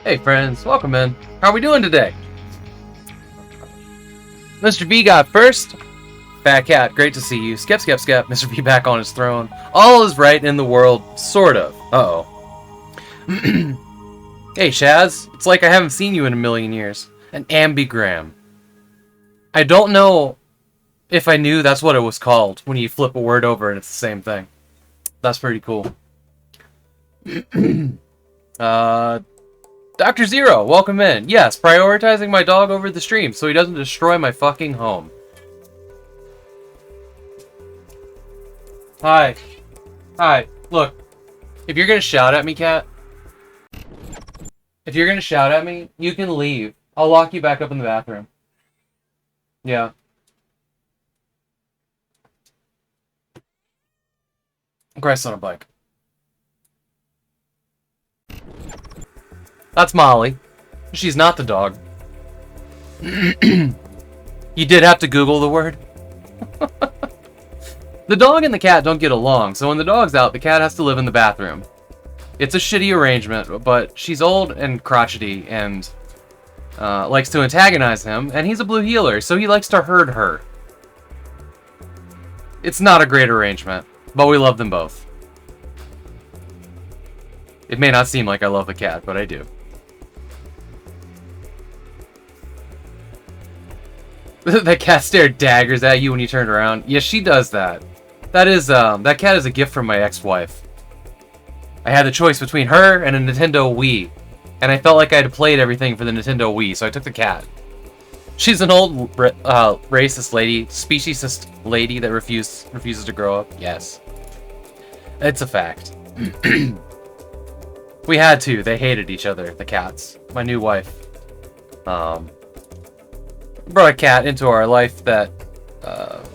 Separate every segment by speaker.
Speaker 1: Hey friends, welcome in. How are we doing today? Mr. V got first. Fat Cat, great to see you. Skep. Mr. V back on his throne. All is right in the world, sort of. Uh-oh. Hey Shaz, it's like I haven't seen you in a million years. An ambigram. I don't know if I knew that's what it was called when you flip a word over and it's the same thing. That's pretty cool. Dr. Zero, welcome in. Yes, prioritizing my dog over the stream so he doesn't destroy my fucking home. Hi. Hi. Look, if you're gonna shout at me, cat, if you're gonna shout at me, you can leave. I'll lock you back up in the bathroom. Yeah. Christ on a bike. That's Molly. She's not the dog. You did have to Google the word. The dog and the cat don't get along, so when the dog's out, the cat has to live in the bathroom. It's a shitty arrangement, but she's old and crotchety and likes to antagonize him, and he's a blue healer, so he likes to herd her. It's not a great arrangement, but we love them both. It may not seem like I love the cat, but I do. The cat stared daggers at you when you turned around. Yeah, she does that. That cat is a gift from my ex-wife. I had the choice between her and a Nintendo Wii, and I felt like I had played everything for the Nintendo Wii, so I took the cat. She's an old racist lady, speciesist lady that refuses to grow up. Yes, it's a fact. We had to. They hated each other, the cats. My new wife brought a cat into our life that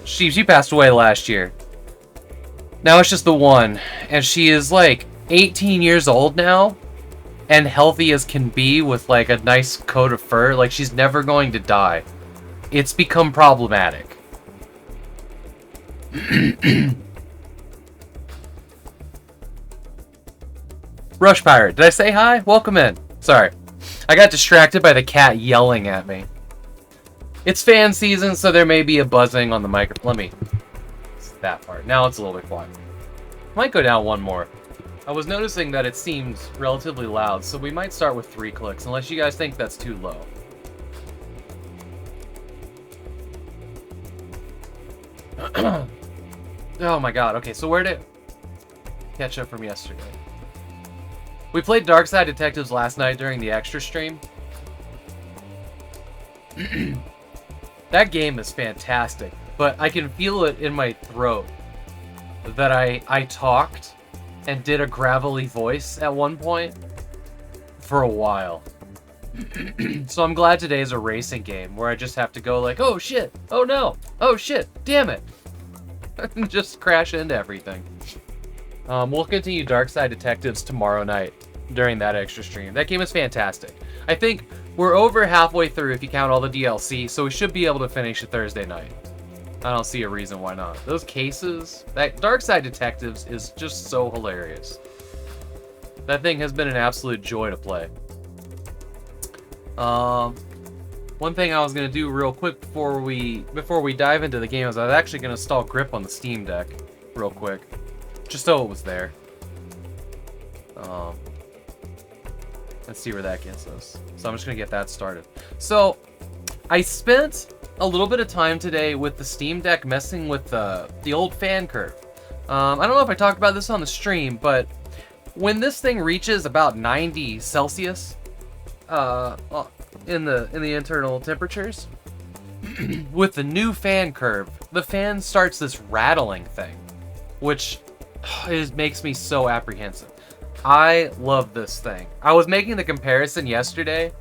Speaker 1: she passed away last year. Now it's just the one, and she is like 18 years old now and healthy as can be with like a nice coat of fur. Like, she's never going to die. It's become problematic. Rush Pirate, did I say hi? Welcome in. Sorry. I got distracted by the cat yelling at me. It's fan season, so there may be a buzzing on the microphone. Let me... It's that part. Now it's a little bit quiet. Might go down one more. I was noticing that it seems relatively loud, so we might start with 3 clicks, unless you guys think that's too low. Oh my god, okay, so where did... Catch up from yesterday. We played Darkside Detectives last night during the extra stream. That game is fantastic, but I can feel it in my throat that I talked and did a gravelly voice at one point for a while. So I'm glad today's a racing game where I just have to go like, oh shit, oh no, oh shit, damn it. And just crash into everything. We'll continue Darkside Detectives tomorrow night during that extra stream. That game is fantastic. I think we're over halfway through if you count all the DLC, so we should be able to finish it Thursday night. I don't see a reason why not. Those cases, that Darkside Detectives is just so hilarious. That thing has been an absolute joy to play. One thing I was gonna do real quick before we dive into the game is I was actually gonna install grip on the Steam Deck real quick, just so it was there. Let's see where that gets us. So I'm just gonna get that started. So I spent a little bit of time today with the Steam Deck messing with the old fan curve. I don't know if I talked about this on the stream, but when this thing reaches about 90 Celsius in the internal temperatures, with the new fan curve, the fan starts this rattling thing, which makes me so apprehensive. I love this thing. I was making the comparison yesterday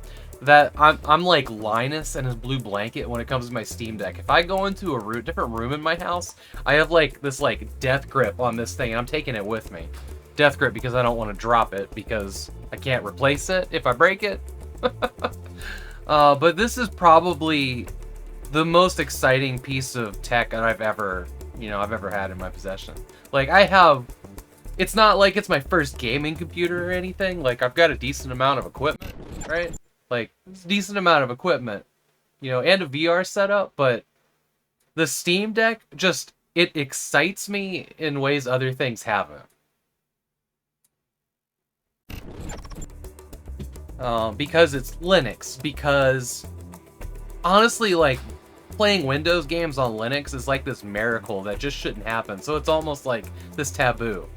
Speaker 1: that I'm like Linus and his blue blanket when it comes to my Steam Deck. If I go into a different room in my house, I have like this like death grip on this thing, and I'm taking it with me. Death grip because I don't want to drop it because I can't replace it if I break it. But this is probably the most exciting piece of tech that I've ever had in my possession. Like, I have it's not like it's my first gaming computer or anything. Like, I've got a decent amount of equipment, right? Like, it's a decent amount of equipment, you know, and a VR setup, but the Steam Deck just, it excites me in ways other things haven't. Because it's Linux, because honestly, like, playing Windows games on Linux is like this miracle that just shouldn't happen, so it's almost like this taboo.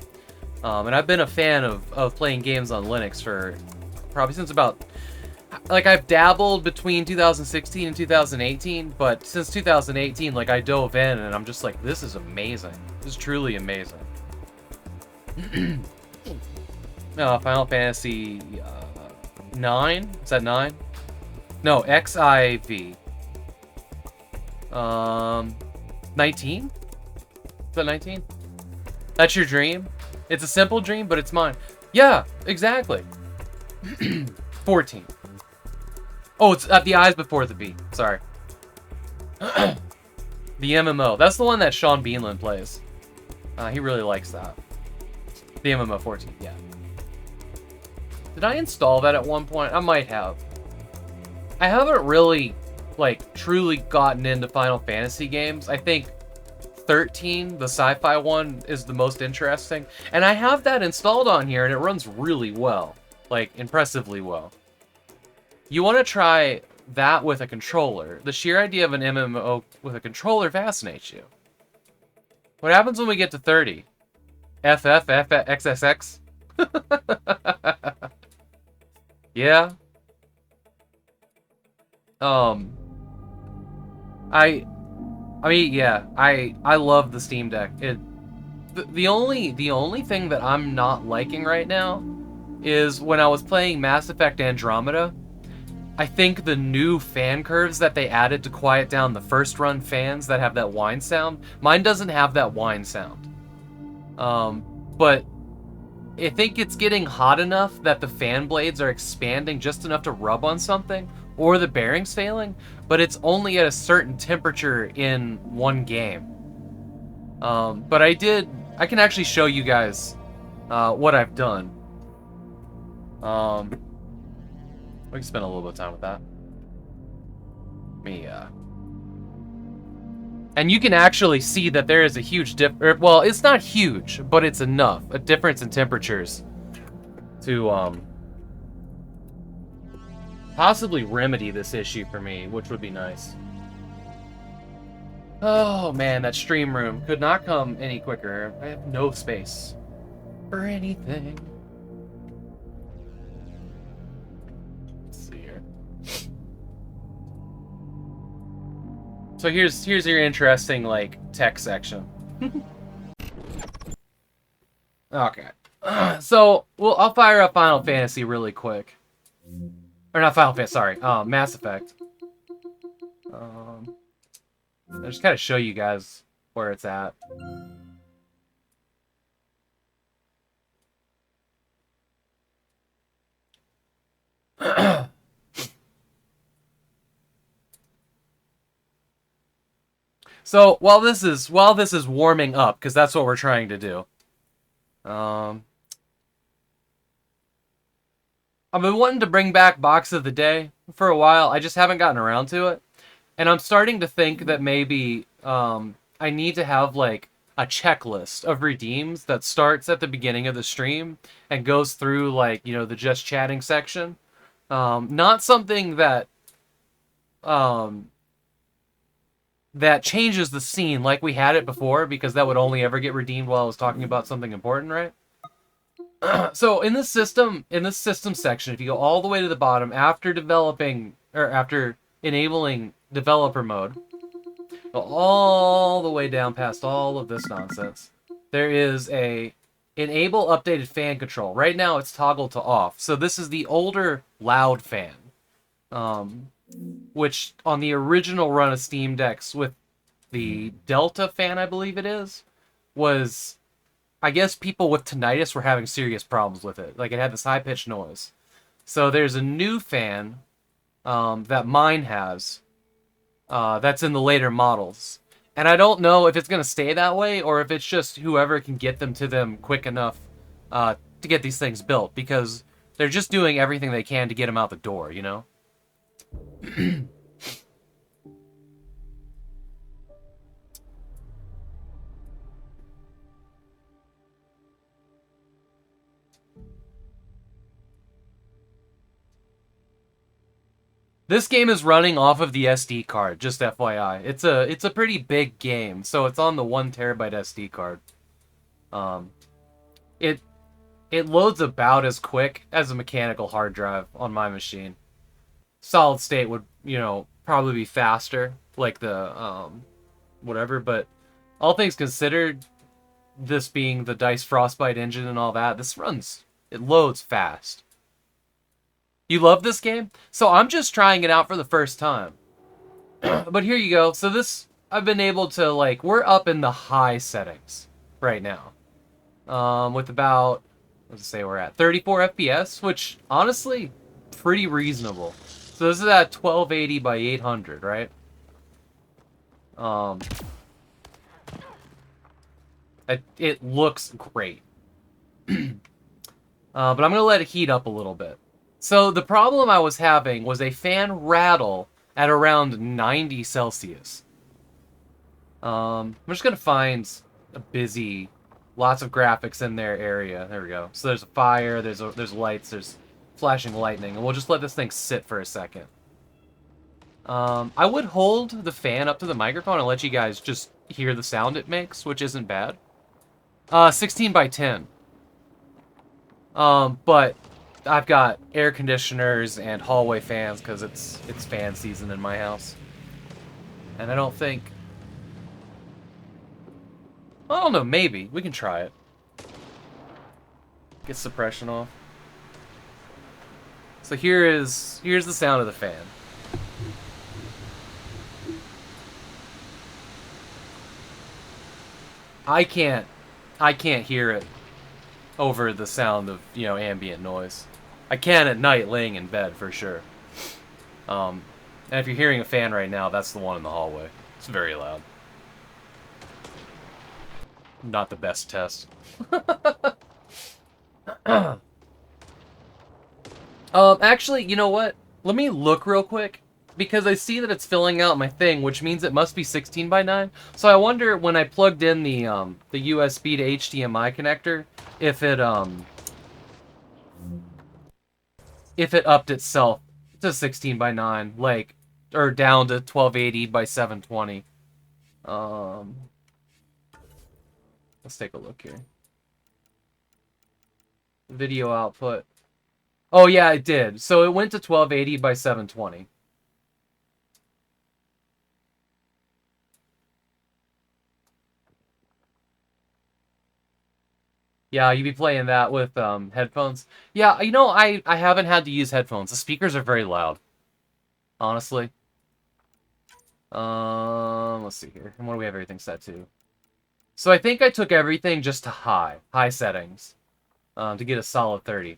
Speaker 1: And I've been a fan of playing games on Linux for probably since about, like, I've dabbled between 2016 and 2018, but since 2018, like, I dove in and I'm just like, this is amazing. This is truly amazing. Final Fantasy 9? Is that 9? No, XIV. 19? Is that 19? That's your dream? It's a simple dream, but it's mine. Yeah, exactly. 14. Oh, it's at the I's before the B. Sorry. The MMO. That's the one that Sean Beanland plays. He really likes that. The MMO 14, yeah. Did I install that at one point? I might have. I haven't really, like, truly gotten into Final Fantasy games. I think 13, the sci-fi one, is the most interesting. And I have that installed on here, and it runs really well. Like, impressively well. You want to try that with a controller. The sheer idea of an MMO with a controller fascinates you. What happens when we get to 30? XSX? Yeah. I mean, yeah, I love the Steam Deck. The only thing that I'm not liking right now is when I was playing Mass Effect Andromeda, I think the new fan curves that they added to quiet down the first run fans that have that whine sound, mine doesn't have that whine sound. But I think it's getting hot enough that the fan blades are expanding just enough to rub on something, or the bearings failing, but it's only at a certain temperature in one game. But I can actually show you guys what I've done. We can spend a little bit of time with that. And you can actually see that there is a huge well, it's not huge, but it's enough. A difference in temperatures to possibly remedy this issue for me, which would be nice. Oh man, that stream room could not come any quicker. I have no space for anything. Let's see here. So here's your interesting, like, tech section. Okay. So, well, I'll fire up Final Fantasy really quick. Or not Final Fantasy, sorry. Mass Effect. I'll just kind of show you guys where it's at. So while this is warming up, because that's what we're trying to do. I've been wanting to bring back Box of the Day for a while. I just haven't gotten around to it. And I'm starting to think that maybe I need to have, like, a checklist of redeems that starts at the beginning of the stream and goes through, like, you know, the just chatting section. Not something that that changes the scene like we had it before, because that would only ever get redeemed while I was talking about something important, right? So in this system section, if you go all the way to the bottom, after enabling developer mode, go all the way down past all of this nonsense, there is a enable updated fan control. Right now it's toggled to off. So this is the older loud fan, which on the original run of Steam Decks with the Delta fan, I believe it is, was, I guess people with tinnitus were having serious problems with it. Like, it had this high-pitched noise. So there's a new fan that mine has that's in the later models. And I don't know if it's going to stay that way or if it's just whoever can get them to them quick enough to get these things built, because they're just doing everything they can to get them out the door, you know? This game is running off of the SD card, just FYI. It's a pretty big game, so it's on the 1 terabyte SD card. It loads about as quick as a mechanical hard drive on my machine. Solid state would, you know, probably be faster, like the whatever, but all things considered, this being the DICE Frostbite engine and all that, it loads fast. You love this game? So I'm just trying it out for the first time. But here you go. So this, I've been able to, like, we're up in the high settings right now. With about, let's say we're at 34 FPS, which, honestly, pretty reasonable. So this is at 1280 by 800, right? It looks great. But I'm going to let it heat up a little bit. So the problem I was having was a fan rattle at around 90 Celsius. I'm just going to find a busy, lots of graphics in their area. There we go. So there's a fire, there's lights, there's flashing lightning, and we'll just let this thing sit for a second. I would hold the fan up to the microphone and let you guys just hear the sound it makes, which isn't bad. 16 by 10. But I've got air conditioners and hallway fans because it's fan season in my house. And I don't think... I don't know, maybe. We can try it. Get suppression off. So here's the sound of the fan. I can't hear it over the sound of, you know, ambient noise. I can at night laying in bed, for sure. And if you're hearing a fan right now, that's the one in the hallway. It's very loud. Not the best test. Actually, you know what? Let me look real quick, because I see that it's filling out my thing, which means it must be 16 by 9. So I wonder, when I plugged in the USB to HDMI connector, if it upped itself to 16 by 9, like, or down to 1280 by 720. Let's take a look here. Video output. Oh yeah, it did. So it went to 1280 by 720. Yeah, you'd be playing that with headphones. Yeah, you know, I haven't had to use headphones. The speakers are very loud. Honestly. Let's see here. And what do we have everything set to? So I think I took everything just to high settings, to get a solid 30.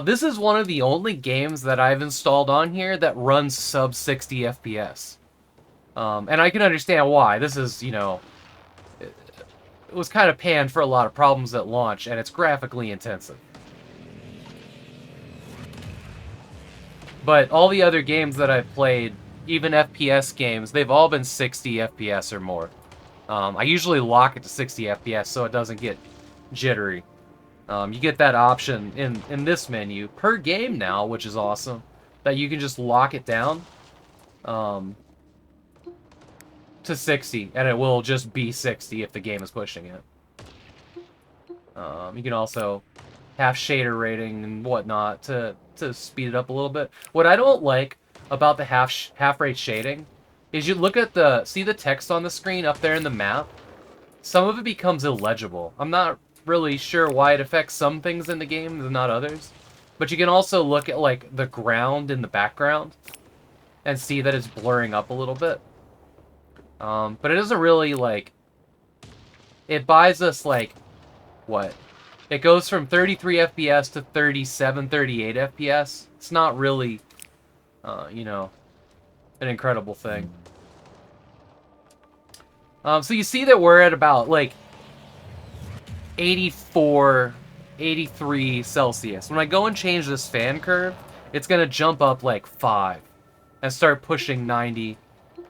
Speaker 1: This is one of the only games that I've installed on here that runs sub 60 FPS. And I can understand why. This is, you know, it was kind of panned for a lot of problems at launch, and it's graphically intensive. But all the other games that I've played, even FPS games, they've all been 60 FPS or more. I usually lock it to 60 FPS so it doesn't get jittery. You get that option in this menu per game now, which is awesome, that you can just lock it down to 60, and it will just be 60 if the game is pushing it. You can also have shader rating and whatnot to speed it up a little bit. What I don't like about the half rate shading is you look at see the text on the screen up there in the map. Some of it becomes illegible. I'm not really sure why it affects some things in the game and not others. But you can also look at, like, the ground in the background and see that it's blurring up a little bit. But it doesn't really, like... It buys us, like... What? It goes from 33 FPS to 37, 38 FPS. It's not really, you know, an incredible thing. So you see that we're at about, like, 84 83 Celsius. When I go and change this fan curve, it's going to jump up like 5 and start pushing 90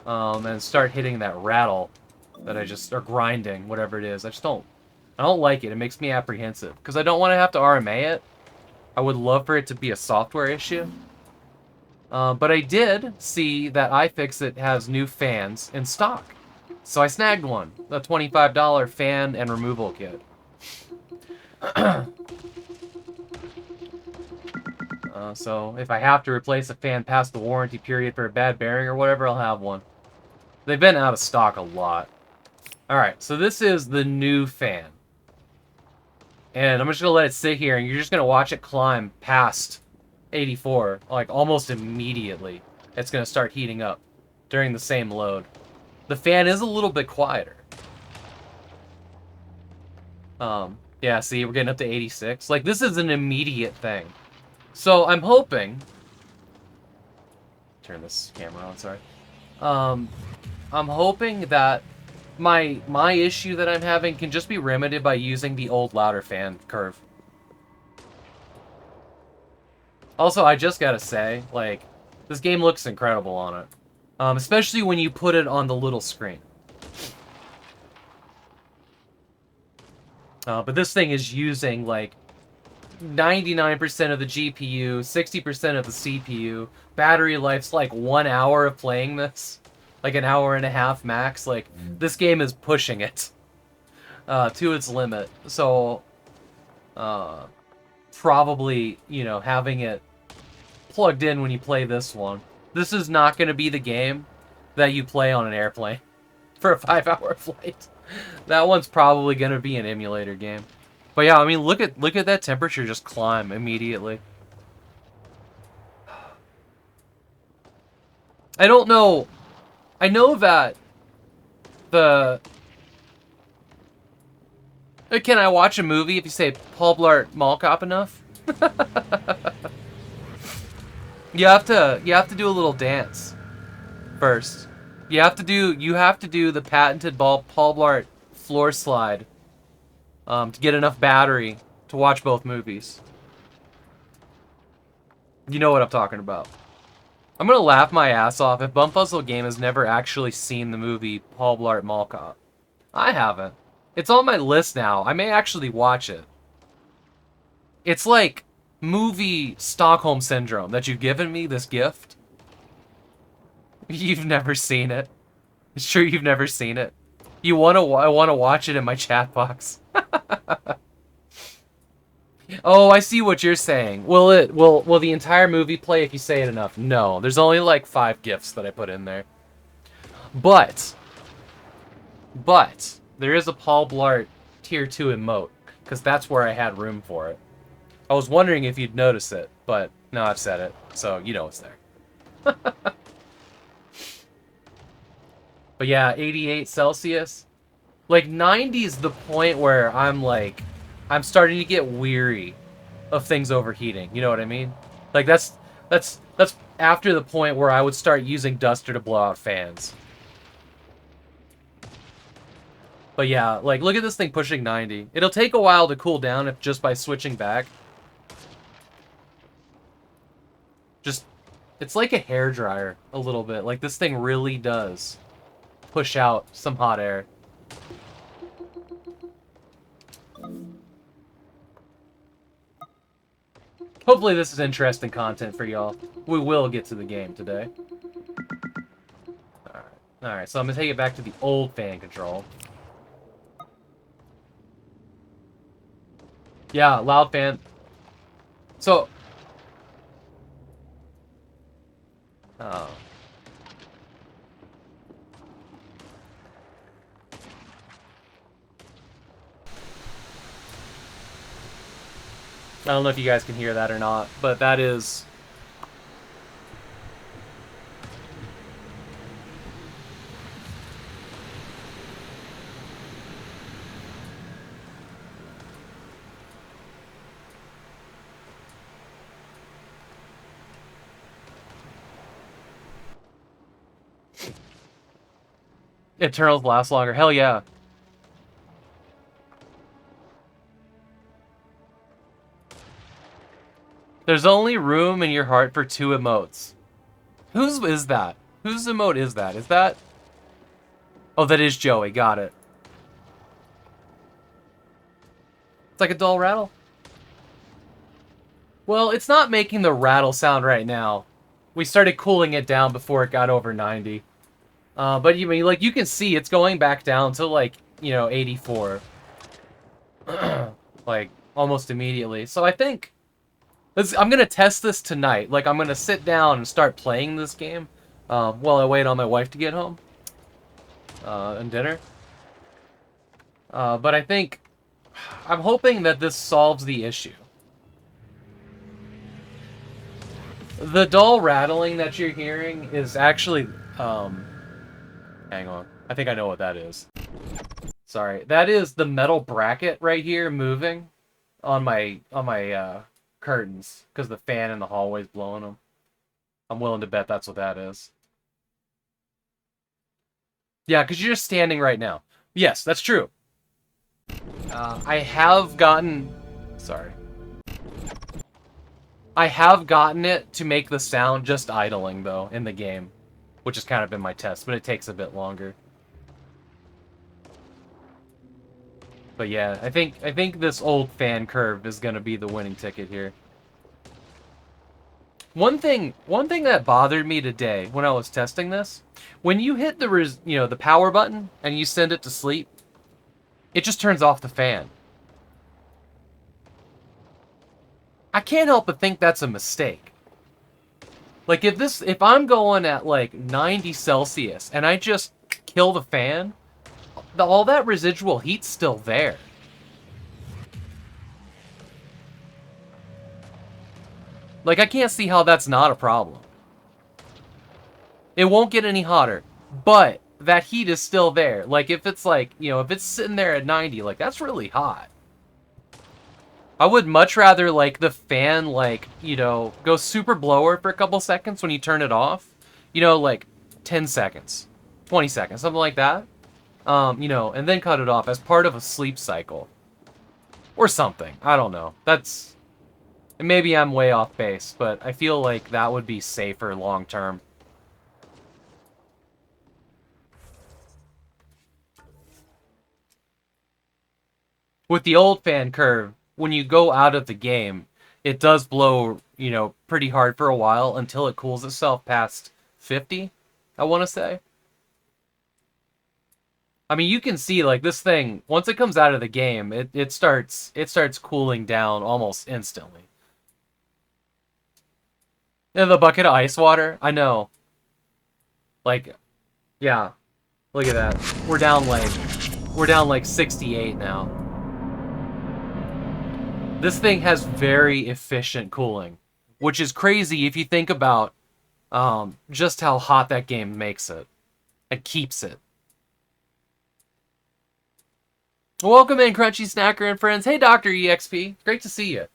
Speaker 1: and start hitting that rattle that I just, or grinding, whatever it is. I don't like it. It makes me apprehensive because I don't want to have to RMA it. I would love for it to be a software issue. But I did see that iFixit has new fans in stock. So I snagged one, a $25 fan and removal kit. So if I have to replace a fan past the warranty period for a bad bearing or whatever, I'll have one. They've been out of stock a lot. Alright, so this is the new fan. And I'm just going to let it sit here, and you're just going to watch it climb past 84, like almost immediately. It's going to start heating up during the same load. The fan is a little bit quieter. Yeah, see, we're getting up to 86. Like, this is an immediate thing. So, I'm hoping... Turn this camera on, sorry. I'm hoping that my issue that I'm having can just be remedied by using the old louder fan curve. Also, I just gotta say, like, this game looks incredible on it. Especially when you put it on the little screen. But this thing is using, like, 99% of the GPU, 60% of the CPU. Battery life's like 1 hour of playing this. Like an hour and a half max. Like, this game is pushing it to its limit. So, probably, you know, having it plugged in when you play this one. This is not going to be the game that you play on an airplane for a 5-hour flight. That one's probably going to be an emulator game. But yeah, I mean, look at that temperature just climb immediately. I don't know. I know that the... Can I watch a movie if you say Paul Blart Mall Cop enough? You have to do a little dance first. You have to do the patented Paul Blart floor slide to get enough battery to watch both movies. You know what I'm talking about. I'm gonna laugh my ass off if Bumfuzzle Game has never actually seen the movie Paul Blart Mall Cop. I haven't. It's on my list now. I may actually watch it. It's like movie Stockholm Syndrome that you've given me this gift. You've never seen it. It's true you've never seen it. I want to watch it in my chat box. Oh, I see what you're saying. Will the entire movie play if you say it enough? No, there's only like 5 GIFs that I put in there. But there is a Paul Blart Tier 2 emote, because that's where I had room for it. I was wondering if you'd notice it, but now I've said it, so you know it's there. But yeah, 88 Celsius. Like, 90 is the point where I'm like, I'm starting to get weary of things overheating. You know what I mean? Like, that's after the point where I would start using Duster to blow out fans. But yeah, like, look at this thing pushing 90. It'll take a while to cool down if just by switching back. Just, it's like a hairdryer a little bit. Like, this thing really does push out some hot air. Hopefully this is interesting content for y'all. We will get to the game today. Alright, so I'm going to take it back to the old fan control. Yeah, loud fan. So... I don't know if you guys can hear that or not, but that is... Eternals last longer. Hell yeah. There's only room in your heart for 2 emotes. Whose is that? Whose emote is that? Is that... Oh, that is Joey. Got it. It's like a dull rattle. Well, it's not making the rattle sound right now. We started cooling it down before it got over 90. But you mean, like, you can see it's going back down to, like, you know, 84. Like, almost immediately. So I think... I'm going to test this tonight. Like, I'm going to sit down and start playing this game while I wait on my wife to get home. And dinner. But I think... I'm hoping that this solves the issue. The dull rattling that you're hearing is actually... hang on. I think I know what that is. Sorry. That is the metal bracket right here moving on my curtains because the fan in the hallway's blowing them. I'm willing to bet that's what that is. Yeah, because you're just standing right now. Yes, that's true. I have gotten... Sorry. I have gotten it to make the sound just idling, though, in the game. Which has kind of been my test, but it takes a bit longer. But yeah, I think this old fan curve is going to be the winning ticket here. One thing that bothered me today when I was testing this, when you hit the power button and you send it to sleep, it just turns off the fan. I can't help but think that's a mistake. Like if I'm going at like 90 Celsius and I just kill the fan, all that residual heat's still there. Like, I can't see how that's not a problem. It won't get any hotter, but that heat is still there. Like, if it's like, you know, if it's sitting there at 90, like, that's really hot. I would much rather, like, the fan, like, you know, go super blower for a couple seconds when you turn it off. You know, like, 10 seconds, 20 seconds, something like that. You know, and then cut it off as part of a sleep cycle. Or something. I don't know. That's... Maybe I'm way off base, but I feel like that would be safer long term. With the old fan curve, when you go out of the game, it does blow, you know, pretty hard for a while until it cools itself past 50, I want to say. I mean, you can see, like, this thing, once it comes out of the game, it starts cooling down almost instantly. Yeah, the bucket of ice water, I know. Like, yeah, look at that. We're down like 68 now. This thing has very efficient cooling, which is crazy if you think about just how hot that game makes it and keeps it. Welcome in, Crunchy Snacker and friends. Hey, Dr. EXP. Great to see you.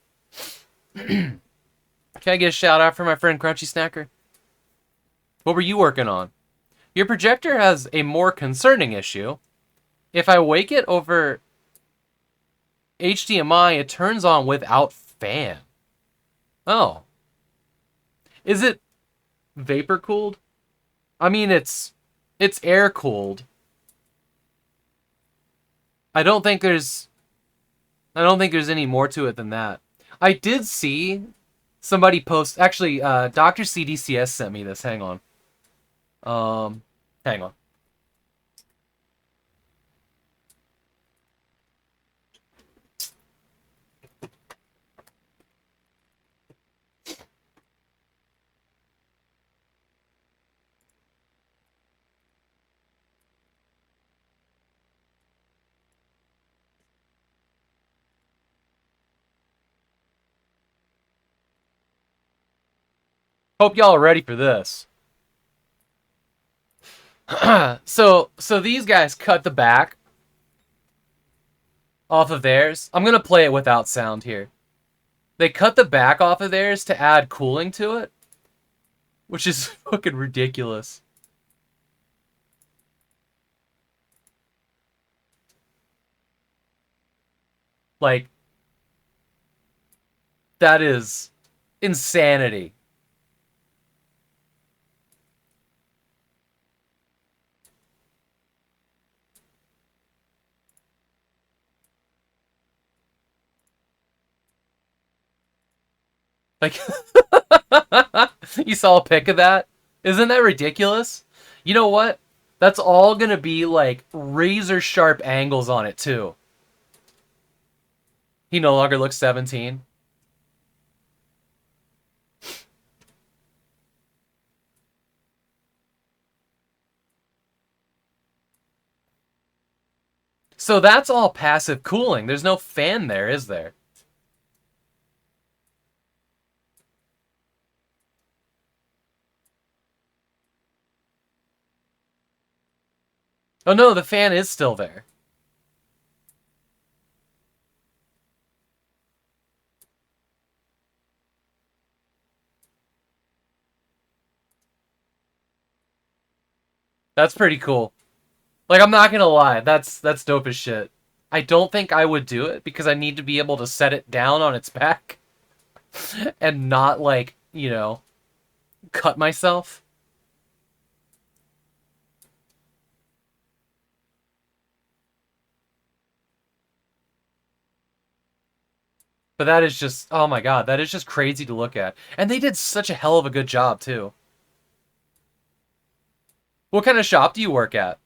Speaker 1: Can I get a shout out for my friend Crunchy Snacker? What were you working on? Your projector has a more concerning issue. If I wake it over HDMI, it turns on without fan. Oh. Is it vapor cooled? I mean, it's air cooled. I don't think there's any more to it than that. I did see somebody post, actually, Dr. CDCS sent me this. Hang on. Hang on. Hope y'all are ready for this. So these guys cut the back off of theirs. I'm gonna play it without sound here. They cut the back off of theirs to add cooling to it, which is fucking ridiculous. Like, that is Insanity. Like, you saw a pic of that? Isn't that ridiculous? You know what? That's all gonna be like razor sharp angles on it too. He no longer looks 17. So that's all passive cooling. There's no fan there, is there? Oh no, the fan is still there. That's pretty cool. Like, I'm not gonna lie, that's dope as shit. I don't think I would do it because I need to be able to set it down on its back and not, like, you know, cut myself. But that is just, oh my god, that is just crazy to look at. And they did such a hell of a good job, too. What kind of shop do you work at?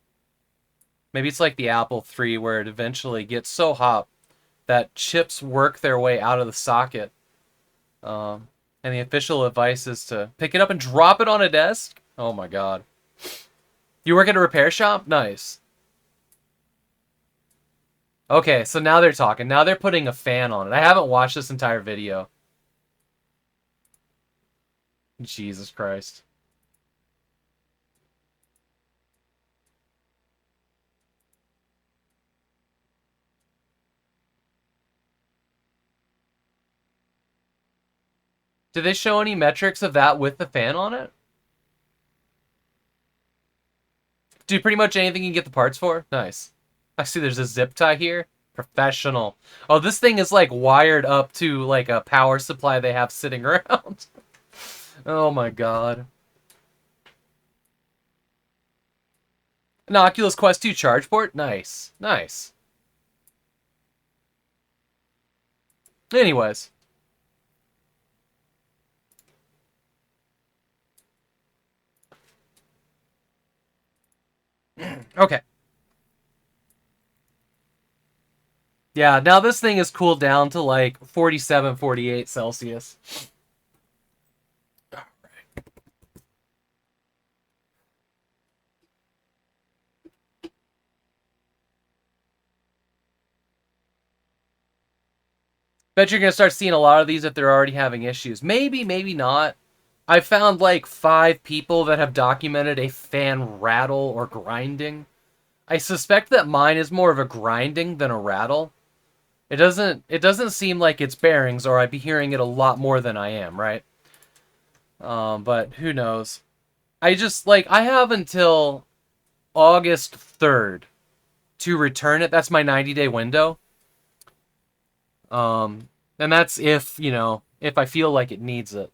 Speaker 1: Maybe it's like the Apple III where it eventually gets so hot that chips work their way out of the socket. And the official advice is to pick it up and drop it on a desk? Oh my god. You work at a repair shop? Nice. Okay, so now they're talking. Now they're putting a fan on it. I haven't watched this entire video. Jesus Christ. Did they show any metrics of that with the fan on it? Do pretty much anything you can get the parts for? Nice. I see there's a zip tie here. Professional. Oh, this thing is like wired up to like a power supply they have sitting around. Oh my god. An Oculus Quest 2 charge port? Nice. Nice. Anyways. Okay. Yeah, now this thing is cooled down to like 47, 48 Celsius. Bet you're going to start seeing a lot of these if they're already having issues. Maybe, maybe not. I found like 5 people that have documented a fan rattle or grinding. I suspect that mine is more of a grinding than a rattle. It doesn't seem like it's bearings, or I'd be hearing it a lot more than I am, right? But who knows? I have until August 3rd to return it. That's my 90-day window. And that's if, if I feel like it needs it.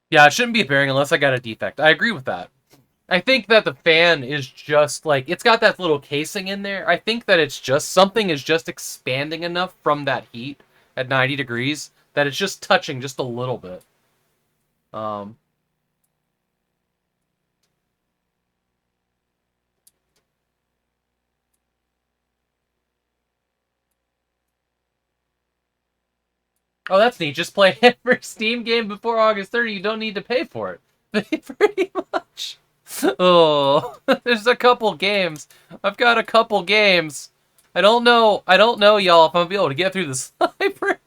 Speaker 1: Yeah, it shouldn't be a bearing unless I got a defect. I agree with that. I think that the fan is just like, it's got that little casing in there. I think that it's just, something is just expanding enough from that heat at 90 degrees that it's just touching just a little bit. Um, oh, that's neat. Just play every Steam game before August 30. You don't need to pay for it. Pretty much. Oh, there's a couple games. I've got a couple games. I don't know, y'all, if I'm gonna be able to get through this library.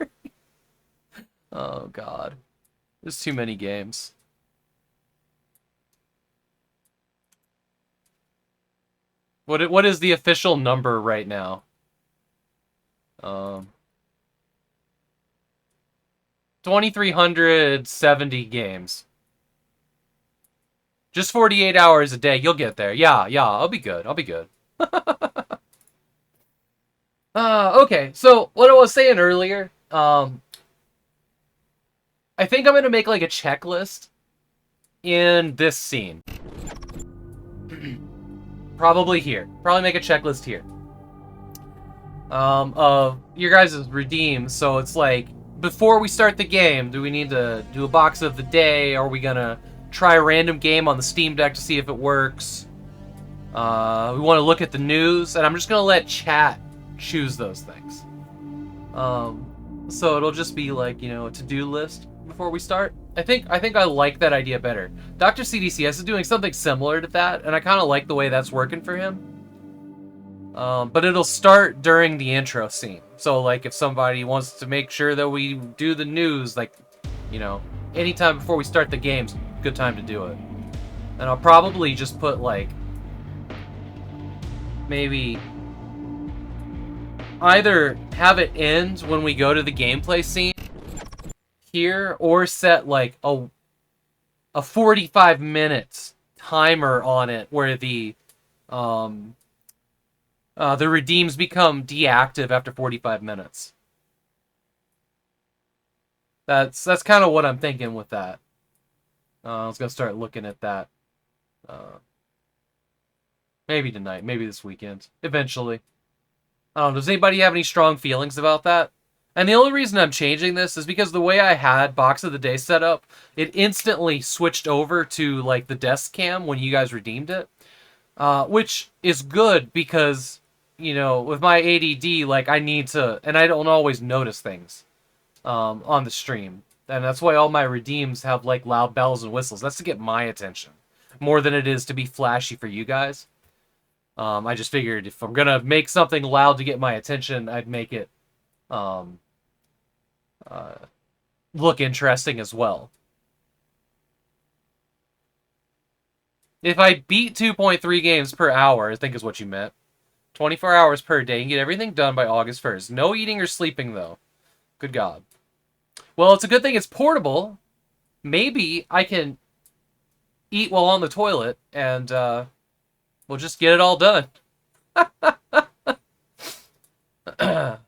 Speaker 1: Oh, God. There's too many games. What is the official number right now? 2,370 games. Just 48 hours a day. You'll get there. Yeah, I'll be good. I'll be good. Okay. So what I was saying earlier, I think I'm gonna make like a checklist in this scene. Probably here. Probably make a checklist here. Of your guys' redeems. So it's like, before we start the game, do we need to do a box of the day? Are we gonna try a random game on the Steam Deck to see if it works? We want to look at the news, and I'm just gonna let chat choose those things. So it'll just be like, you know, a to-do list before we start. I think I like that idea better. Dr. CDCS is doing something similar to that, and I kind of like the way that's working for him. But it'll start during the intro scene. So, like, if somebody wants to make sure that we do the news, like, you know, anytime before we start the game's a good time to do it. And I'll probably just put, like, maybe either have it end when we go to the gameplay scene here, or set, like, a 45 minutes timer on it where the redeems become deactive after 45 minutes. That's kind of what I'm thinking with that. I was gonna start looking at that. Maybe tonight, maybe this weekend, eventually. Does anybody have any strong feelings about that? And the only reason I'm changing this is because the way I had Box of the Day set up, it instantly switched over to, like, the desk cam when you guys redeemed it. Which is good because, you know, with my ADD, like, I need to, and I don't always notice things on the stream. And that's why all my redeems have, like, loud bells and whistles. That's to get my attention more than it is to be flashy for you guys. I just figured if I'm gonna make something loud to get my attention, I'd make it look interesting as well. If I beat 2.3 games per hour, I think is what you meant. 24 hours per day and get everything done by August 1st. No eating or sleeping, though. Good God. Well, it's a good thing it's portable. Maybe I can eat while on the toilet, and we'll just get it all done.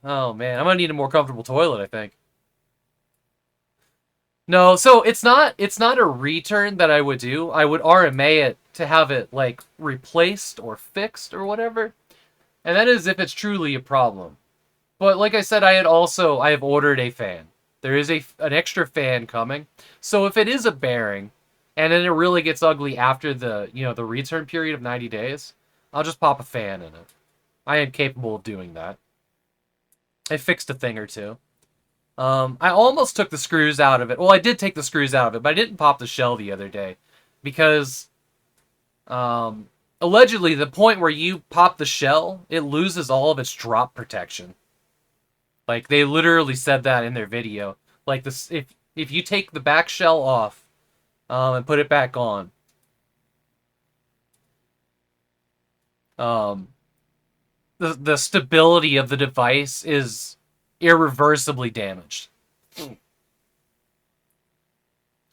Speaker 1: Oh, man. I'm going to need a more comfortable toilet, I think. No, so it's not a return that I would do. I would RMA it to have it, like, replaced or fixed or whatever. And that is if it's truly a problem. But like I said, I have ordered a fan. There is an extra fan coming. So if it is a bearing, and then it really gets ugly after the, you know, the return period of 90 days, I'll just pop a fan in it. I am capable of doing that. I fixed a thing or two. I almost took the screws out of it. Well, I did take the screws out of it, but I didn't pop the shell the other day. Because, allegedly, the point where you pop the shell, it loses all of its drop protection. Like, they literally said that in their video. Like, this, if you take the back shell off, and put it back on, the stability of the device is irreversibly damaged.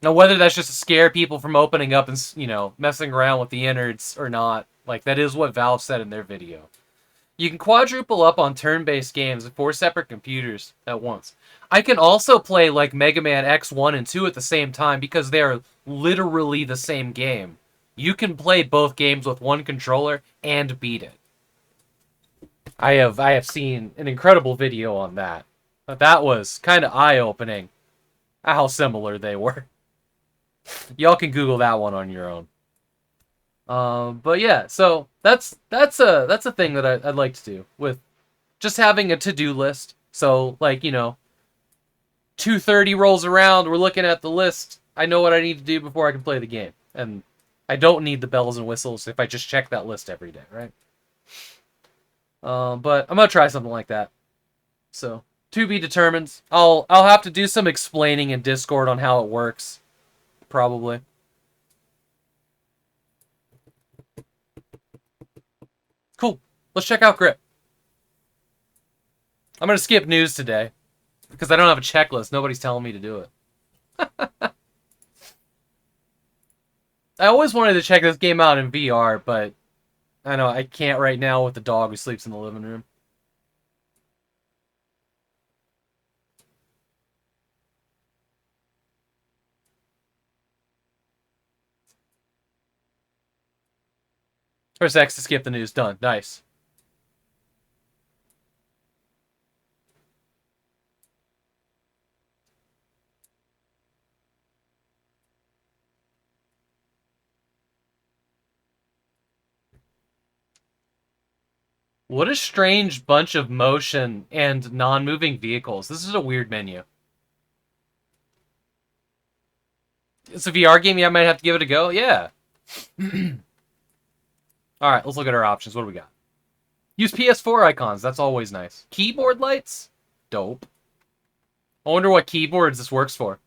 Speaker 1: Now, whether that's just to scare people from opening up and, you know, messing around with the innards or not, like, that is what Valve said in their video. You can quadruple up on turn-based games with 4 separate computers at once. I can also play, like, Mega Man X1 and 2 at the same time because they are literally the same game. You can play both games with one controller and beat it. I have seen an incredible video on that. That was kind of eye-opening how similar they were. Y'all can Google that one on your own. But yeah, so that's a thing that I'd like to do with just having a to-do list. So, like, you know, 2:30 rolls around, we're looking at the list. I know what I need to do before I can play the game. And I don't need the bells and whistles if I just check that list every day, right? But I'm gonna try something like that. So, to be determined. I'll have to do some explaining in Discord on how it works. Probably. Cool. Let's check out Grip. I'm going to skip news today because I don't have a checklist. Nobody's telling me to do it. I always wanted to check this game out in VR, but I know I can't right now with the dog who sleeps in the living room. Press X to skip the news. Done. Nice. What a strange bunch of motion and non-moving vehicles. This is a weird menu. It's a VR game. Yeah, I might have to give it a go. Yeah. All right, let's look at our options. What do we got? Use PS4 icons. That's always nice. Keyboard lights? Dope. I wonder what keyboards this works for.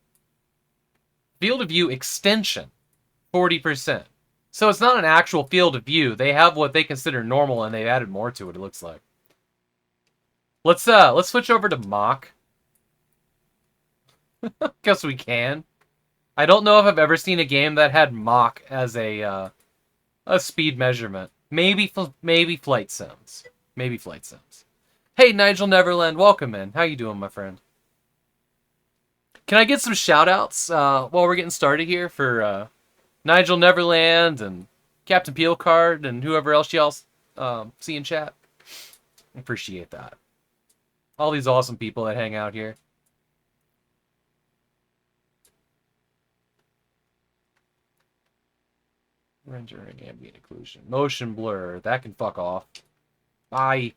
Speaker 1: Field of view extension. 40%. So it's not an actual field of view. They have what they consider normal, and they've added more to it, it looks like. Let's switch over to Mach. Guess we can. I don't know if I've ever seen a game that had Mach as a speed measurement. Maybe Flight Sims. Maybe Flight Sims. Hey, Nigel Neverland, welcome in. How you doing, my friend? Can I get some shout-outs while we're getting started here for Nigel Neverland and Captain Peelcard and whoever else y'all see in chat? Appreciate that. All these awesome people that hang out here. Rendering ambient occlusion. Motion blur. That can fuck off. Bye.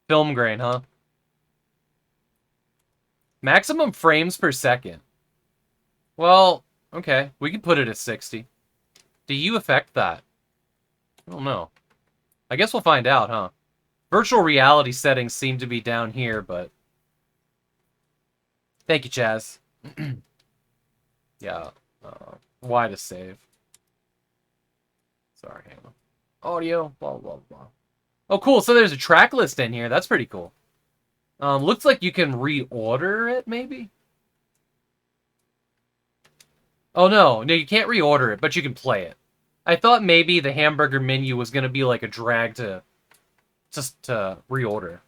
Speaker 1: Film grain, huh? Maximum frames per second. Well, okay. We can put it at 60. Do you affect that? I don't know. I guess we'll find out, huh? Virtual reality settings seem to be down here, but... Thank you, Chaz. Yeah. Why to save? Sorry, hang on. Audio, blah, blah, blah. Oh, cool. So there's a track list in here. That's pretty cool. Looks like you can reorder it, maybe? Oh, no. No, you can't reorder it, but you can play it. I thought maybe the hamburger menu was going to be like a drag to reorder.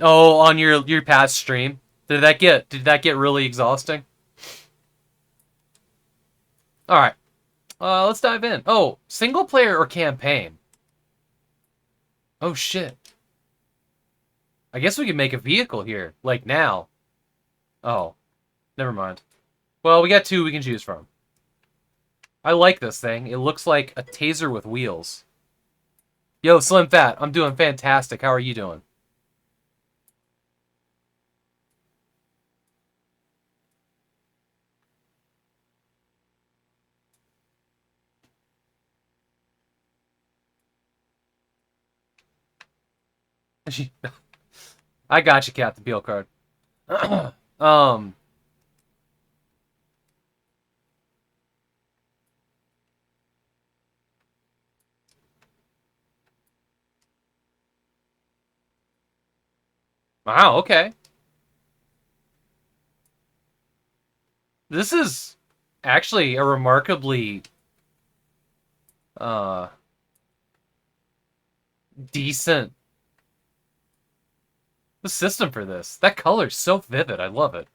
Speaker 1: Oh, on your past stream. Did that get really exhausting? All right. Let's dive in. Oh, single player or campaign? Oh shit. I guess we can make a vehicle here, like now. Oh, never mind. Well, we got two we can choose from. I like this thing. It looks like a taser with wheels. Yo, Slim Fat, I'm doing fantastic. How are you doing? I got you, Captain Peelcard. Wow, okay. This is actually a remarkably decent system for this. That color's so vivid. I love it.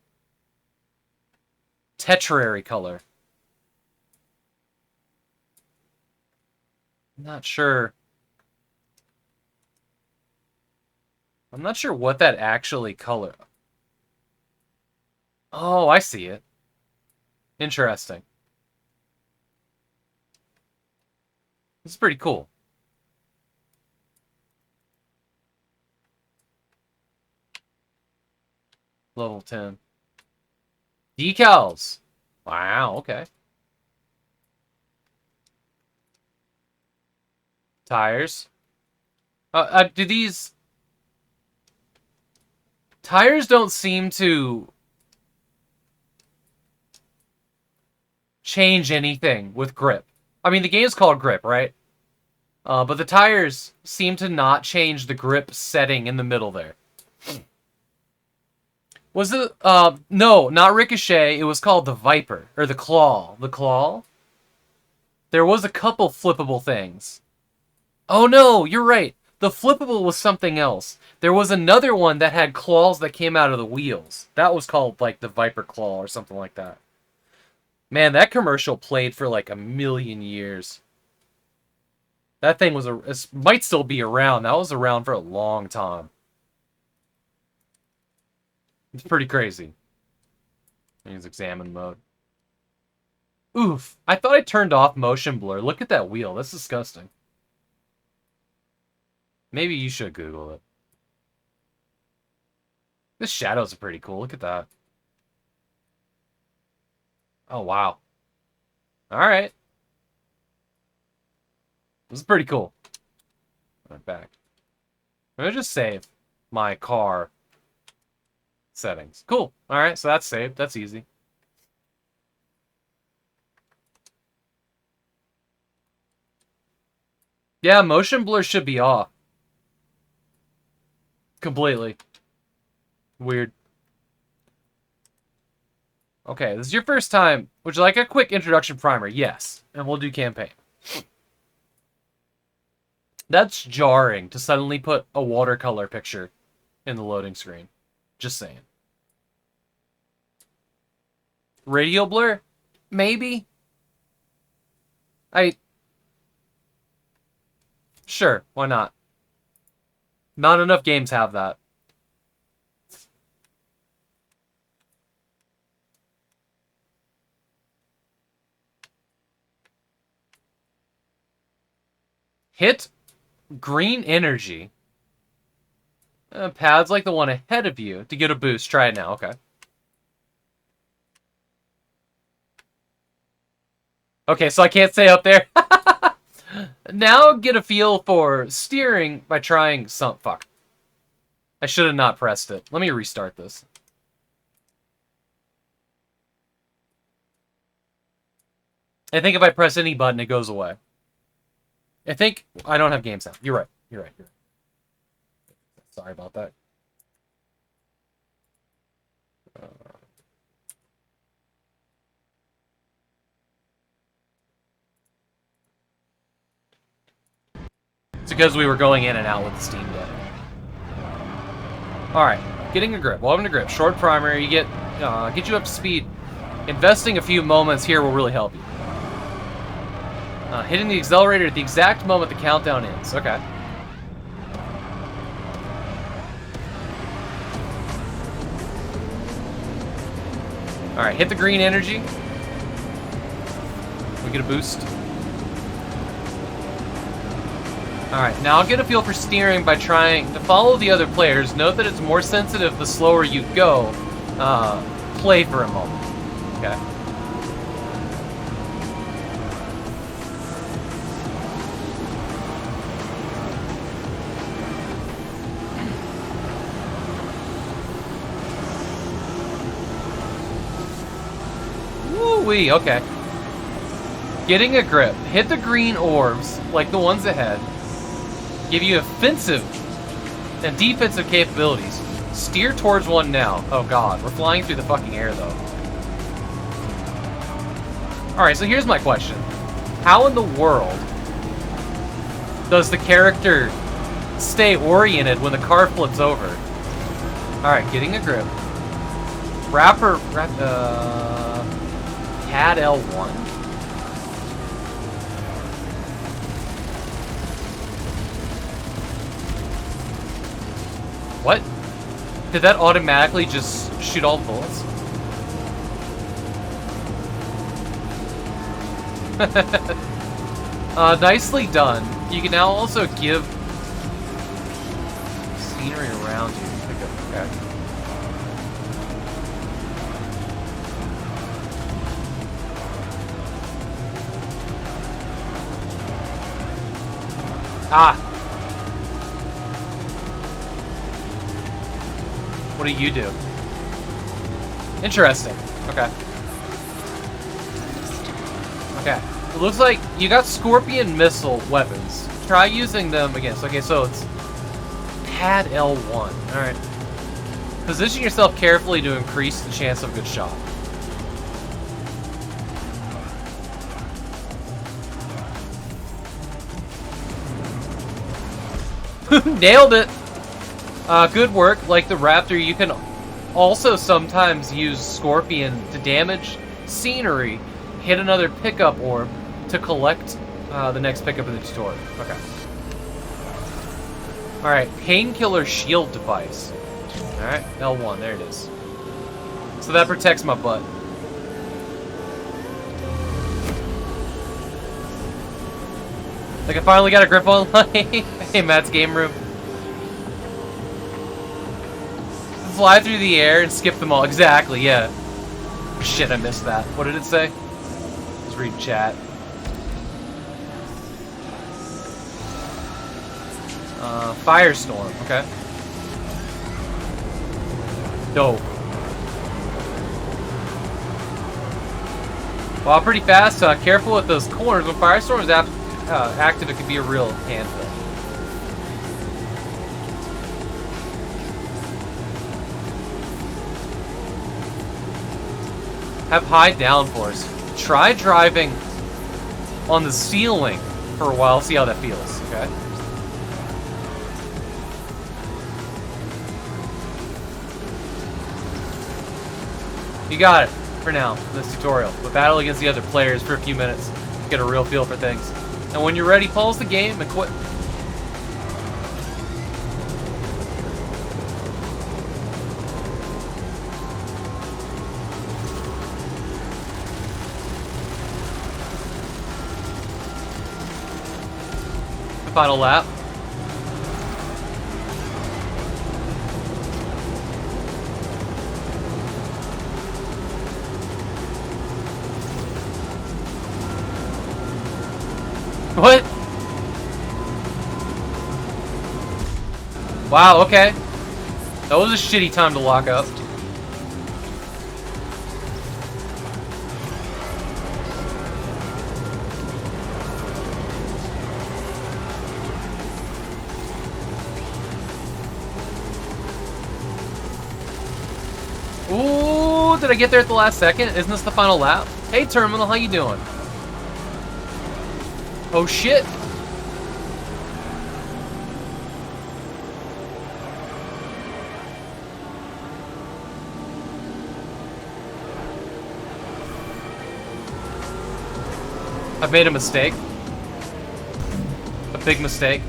Speaker 1: Tetrary color. I'm not sure. I'm not sure what that actually color. Oh, I see it. Interesting. This is pretty cool. Level 10. Decals. Wow, okay. Tires. Do these... Tires don't seem to change anything with grip. I mean, the game's called Grip, right? But the tires seem to not change the grip setting in the middle there. Was it, no, not Ricochet. It was called the Viper, or the Claw. The Claw? There was a couple flippable things. Oh no, you're right. The flippable was something else. There was another one that had claws that came out of the wheels. That was called, like, the Viper Claw or something like that. Man, that commercial played for, like, 1,000,000 years. That thing was might still be around. That was around for a long time. It's pretty crazy. Use examine mode. Oof. I thought I turned off motion blur. Look at that wheel. That's disgusting. Maybe you should Google it. The shadows are pretty cool. Look at that. Oh, wow. Alright. This is pretty cool. Right back. I'm gonna just save my car settings. Cool. Alright, so that's saved. That's easy. Yeah, motion blur should be off. Completely. Weird. Okay, this is your first time. Would you like a quick introduction primer? Yes. And we'll do campaign. That's jarring to suddenly put a watercolor picture in the loading screen. Just saying. Radio blur? Maybe? Sure, why not? Not enough games have that. Hit green energy. Pads like the one ahead of you to get a boost. Try it now. Okay. Okay, so I can't stay up there. Now get a feel for steering by trying some... Fuck. I should have not pressed it. Let me restart this. I think if I press any button, it goes away. I think... I don't have game sound. You're right. You're right. You're right. Sorry about that. It's because we were going in and out with the Steam Deck. Alright, getting a grip. Welcome to grip. Short primer, you get you up to speed. Investing a few moments here will really help you. Hitting the accelerator at the exact moment the countdown ends. Okay. Alright, hit the green energy. We get a boost. Alright, now I'll get a feel for steering by trying to follow the other players. Note that it's more sensitive the slower you go. Play for a moment. Okay. Woo-wee, okay. Getting a grip. Hit the green orbs, like the ones ahead. Give you offensive and defensive capabilities. Steer towards one now. Oh god, we're flying through the fucking air though. Alright, so here's my question. How in the world does the character stay oriented when the car flips over? Alright, getting a grip. Pad L1. What? Did that automatically just shoot all the bullets? Nicely done. You can now also give scenery around you. Okay. Ah! What do you do? Interesting. Okay. Okay. It looks like you got scorpion missile weapons. Try using them against. Okay, so it's pad L1. Alright. Position yourself carefully to increase the chance of a good shot. Nailed it! Good work. Like the raptor, you can also sometimes use scorpion to damage scenery, hit another pickup orb to collect the next pickup in the tutorial. Okay. Alright, painkiller shield device. Alright, L1, there it is. So that protects my butt. Like I finally got a grip on life. Hey, Matt's game room. Fly through the air and skip them all. Exactly, yeah. Shit, I missed that. What did it say? Let's read chat. Firestorm, okay. Dope. Well, pretty fast. Careful with those corners. When Firestorm is active, it can be a real handful. Have high downforce. Try driving on the ceiling for a while. See how that feels, okay? You got it for now in this tutorial. But battle against the other players for a few minutes. Get a real feel for things. And when you're ready, pause the game and quit. The final lap. What? Wow, okay. That was a shitty time to lock up. Ooh, did I get there at the last second? Isn't this the final lap? Hey, Terminal, how you doing? Oh shit! I've made a mistake. A big mistake.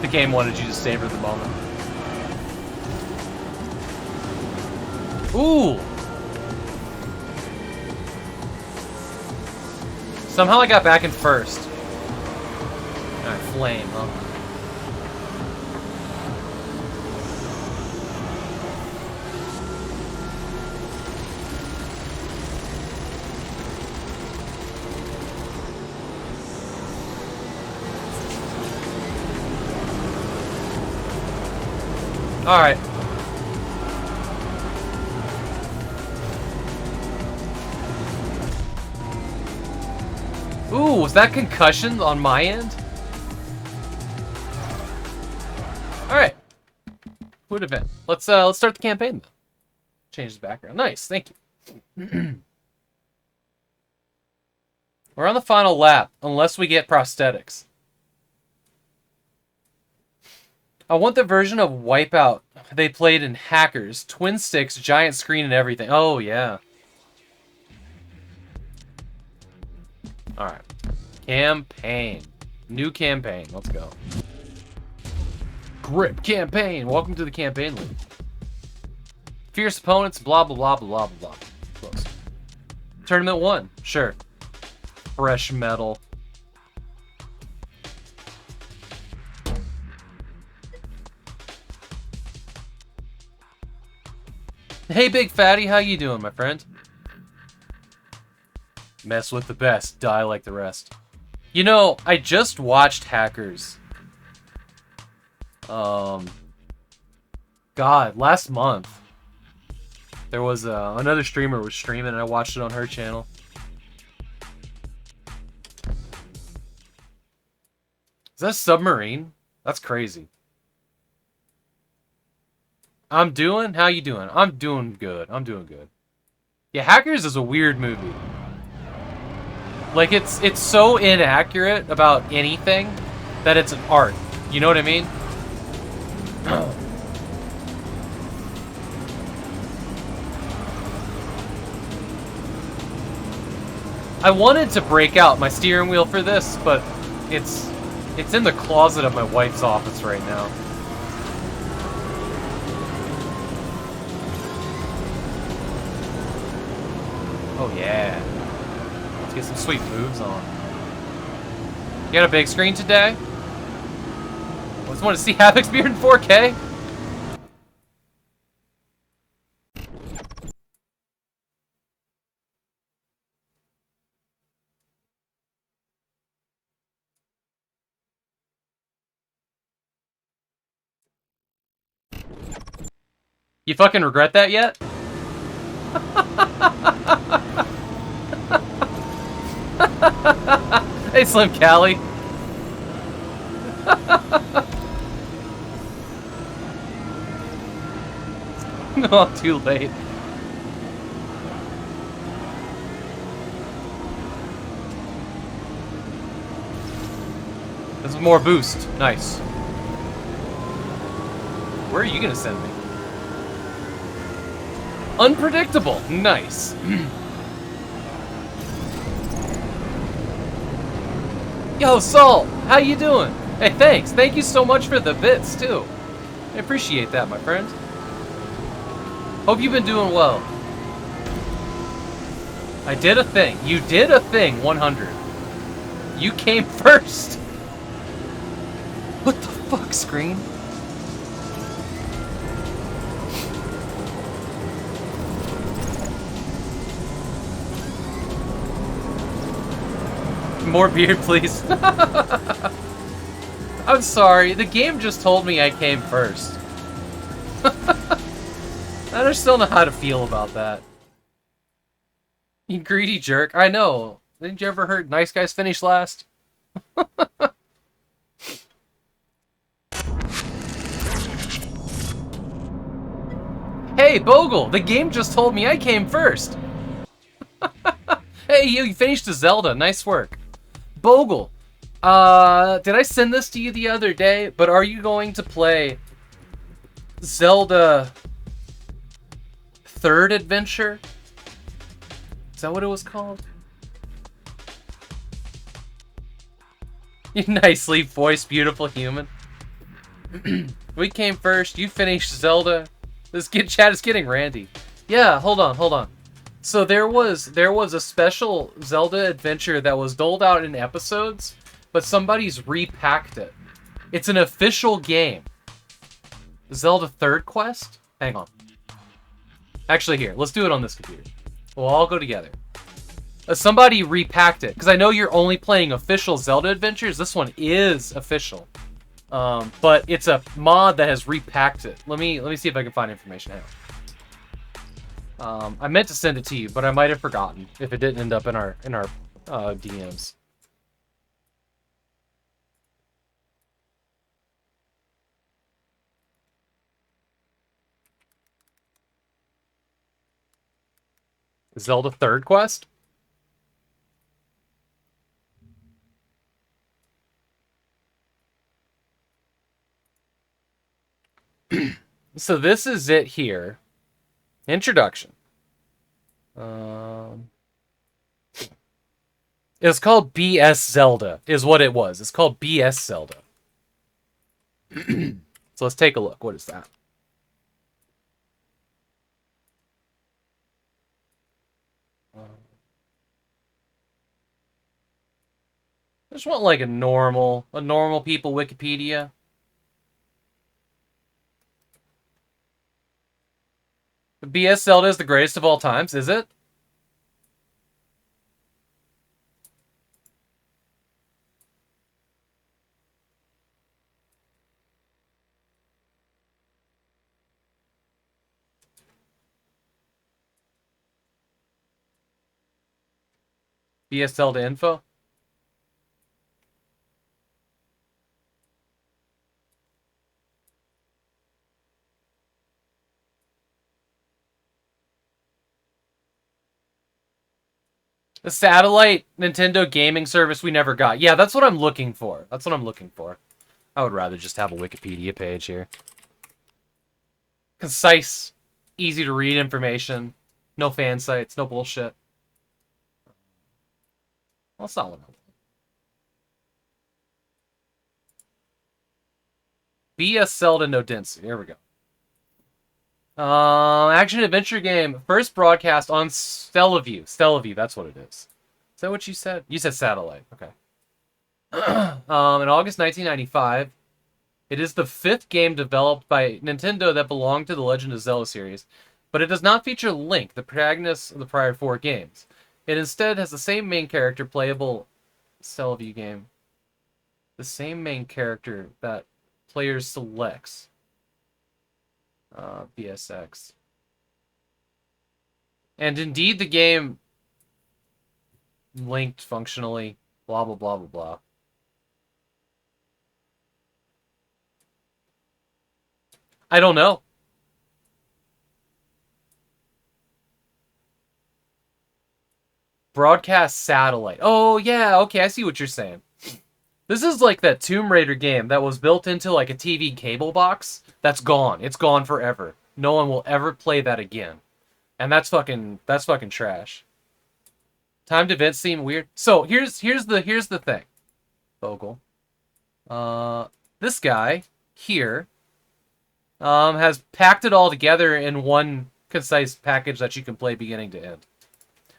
Speaker 1: The game wanted you to savor the moment. Ooh! Somehow I got back in first. Alright, flame, huh? Alright. Ooh, was that concussion on my end? Alright. Would have been. Let's start the campaign though. Change the background. Nice, thank you. We're on the final lap, unless we get prosthetics. I want the version of Wipeout they played in Hackers. Twin sticks, giant screen, and everything. Oh, yeah. Alright. Campaign. New campaign. Let's go. Grip campaign. Welcome to the campaign league. Fierce opponents, blah, blah, blah, blah, blah, blah. Close. Tournament 1. Sure. Fresh metal. Hey, Big Fatty, how you doing, my friend? Mess with the best, die like the rest. You know, I just watched Hackers. God, last month. There was another streamer was streaming, and I watched it on her channel. Is that a submarine? That's crazy. I'm doing? How you doing? I'm doing good. I'm doing good. Yeah, Hackers is a weird movie. Like, it's so inaccurate about anything that it's an art. You know what I mean? I wanted to break out my steering wheel for this, but it's in the closet of my wife's office right now. Oh yeah. Let's get some sweet moves on. You got a big screen today? I just want to see Havok's beard in 4K. You fucking regret that yet? Hey, Slim Callie. No, too late. This is more boost. Nice. Where are you gonna send me? Unpredictable. Nice. Yo, Saul, how you doing? Hey, thanks. Thank you so much for the bits, too. I appreciate that, my friend. Hope you've been doing well. I did a thing. You did a thing, 100. You came first. What the fuck, screen? More beer, please. I'm sorry. The game just told me I came first. I just don't know how to feel about that. You greedy jerk. I know. Didn't you ever heard nice guys finish last? Hey, Bogle! The game just told me I came first! Hey, you finished the Zelda. Nice work. Bogle, did I send this to you the other day? But are you going to play Zelda Third Adventure? Is that what it was called? You nicely voiced, beautiful human. We came first. You finished Zelda. This chat is getting randy. Yeah, hold on. So there was a special Zelda adventure that was doled out in episodes, but somebody's repacked it. It's an official game. Zelda Third Quest? Hang on. Actually, here, let's do it on this computer. We'll all go together. Somebody repacked it, because I know you're only playing official Zelda adventures. This one is official. But it's a mod that has repacked it. Let me see if I can find information out. I meant to send it to you, but I might have forgotten if it didn't end up in our DMs. Zelda Third Quest? So this is it here. Introduction. It's called BS Zelda, is what it was. It's called BS Zelda. So let's take a look. What is that? I just want like a normal people Wikipedia. BS Zelda is the greatest of all times, is it? BS Zelda info? The satellite Nintendo gaming service we never got. Yeah, that's what I'm looking for. That's what I'm looking for. I would rather just have a Wikipedia page here. Concise, easy to read information. No fan sites, no bullshit. Well, that's not what I want. BS Zelda no density. There we go. Action adventure game. First broadcast on Stellaview. Stellaview, that's what it is. Is that what you said? You said satellite. Okay. In August 1995, it is the 5th game developed by Nintendo that belonged to the Legend of Zelda series, but it does not feature Link, the protagonist of the prior 4 games. It instead has the same main character playable Stellaview game. The same main character that players selects. BSX. And indeed the game linked functionally, blah blah blah blah blah. I don't know. Broadcast satellite. Oh yeah, okay, I see what you're saying. This is like that Tomb Raider game that was built into like a TV cable box. That's gone. It's gone forever. No one will ever play that again. And that's fucking trash. Timed events seem weird. So here's the thing, Vogel. This guy here has packed it all together in one concise package that you can play beginning to end.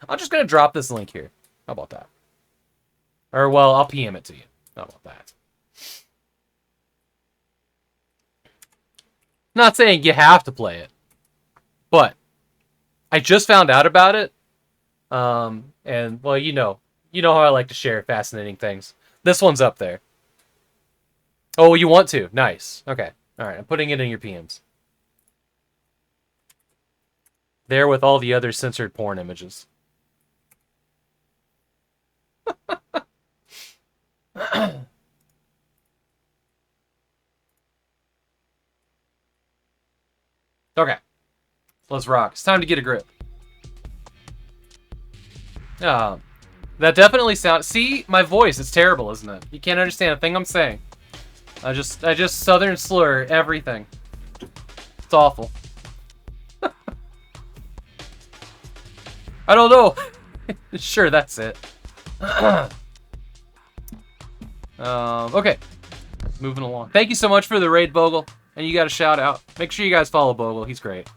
Speaker 1: I'm just gonna drop this link here. How about that? Or well, I'll PM it to you. How about that? Not saying you have to play it, but I just found out about it. And well, you know how I like to share fascinating things. This one's up there. Oh, you want to? Nice. Okay. All right. I'm putting it in your PMs. There with all the other censored porn images. Okay. Let's rock. It's time to get a grip. That definitely sounds... See? My voice. It's terrible, isn't it? You can't understand a thing I'm saying. I just southern slur everything. It's awful. I don't know. Sure, that's it. Okay. Moving along. Thank you so much for the raid, Bogle. And you got a shout out. Make sure you guys follow Bogle. He's great.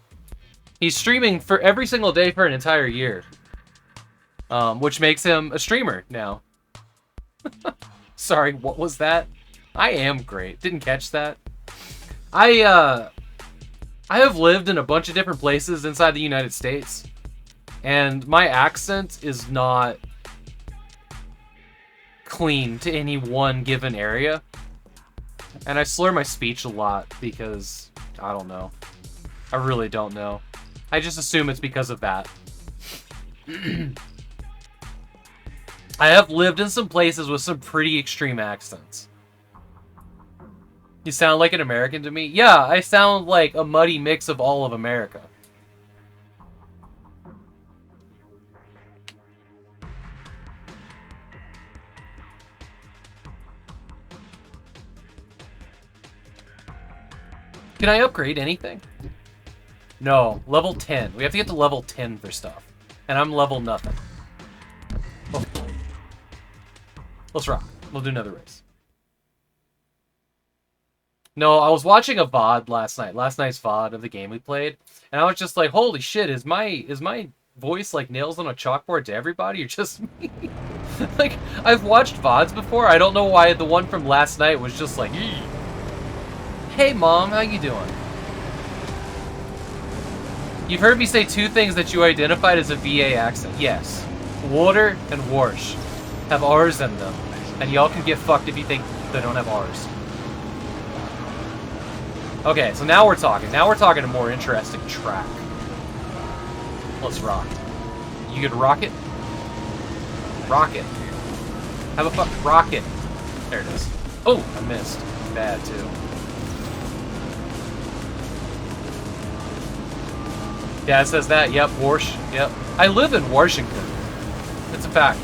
Speaker 1: He's streaming for every single day for an entire year. Which makes him a streamer now. Sorry, what was that? I am great. Didn't catch that. I have lived in a bunch of different places inside the United States. And my accent is not clean to any one given area. And I slur my speech a lot because, I don't know. I really don't know. I just assume it's because of that. I have lived in some places with some pretty extreme accents. You sound like an American to me? Yeah, I sound like a muddy mix of all of America. Can I upgrade anything? No, level 10. We have to get to level 10 for stuff. And I'm level nothing. Oh. Let's rock. We'll do another race. No, I was watching a VOD last night. Last night's VOD of the game we played. And I was just like, holy shit, is my voice like nails on a chalkboard to everybody or just me? Like, I've watched VODs before. I don't know why the one from last night was just like, eee. Hey mom, how you doing? You've heard me say two things that you identified as a VA accent. Yes. Water and Warsh have R's in them. And y'all can get fucked if you think they don't have R's. Okay, so now we're talking. Now we're talking a more interesting track. Let's rock. You could rock it? Rock it. Have a fuck. Rock it. There it is. Oh, I missed. Bad, too. Yeah, it says that. Yep, Warsh. Yep. I live in Washington. It's a fact.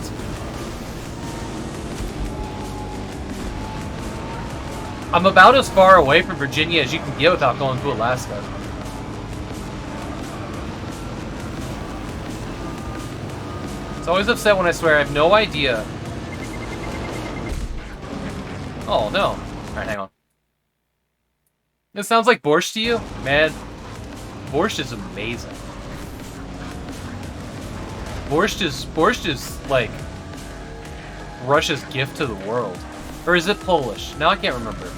Speaker 1: I'm about as far away from Virginia as you can get without going to Alaska. It's always upset when I swear I have no idea. Oh, no. Alright, hang on. This sounds like borscht to you? Man, borscht is amazing. Borscht is like Russia's gift to the world. Or is it Polish? Now I can't remember.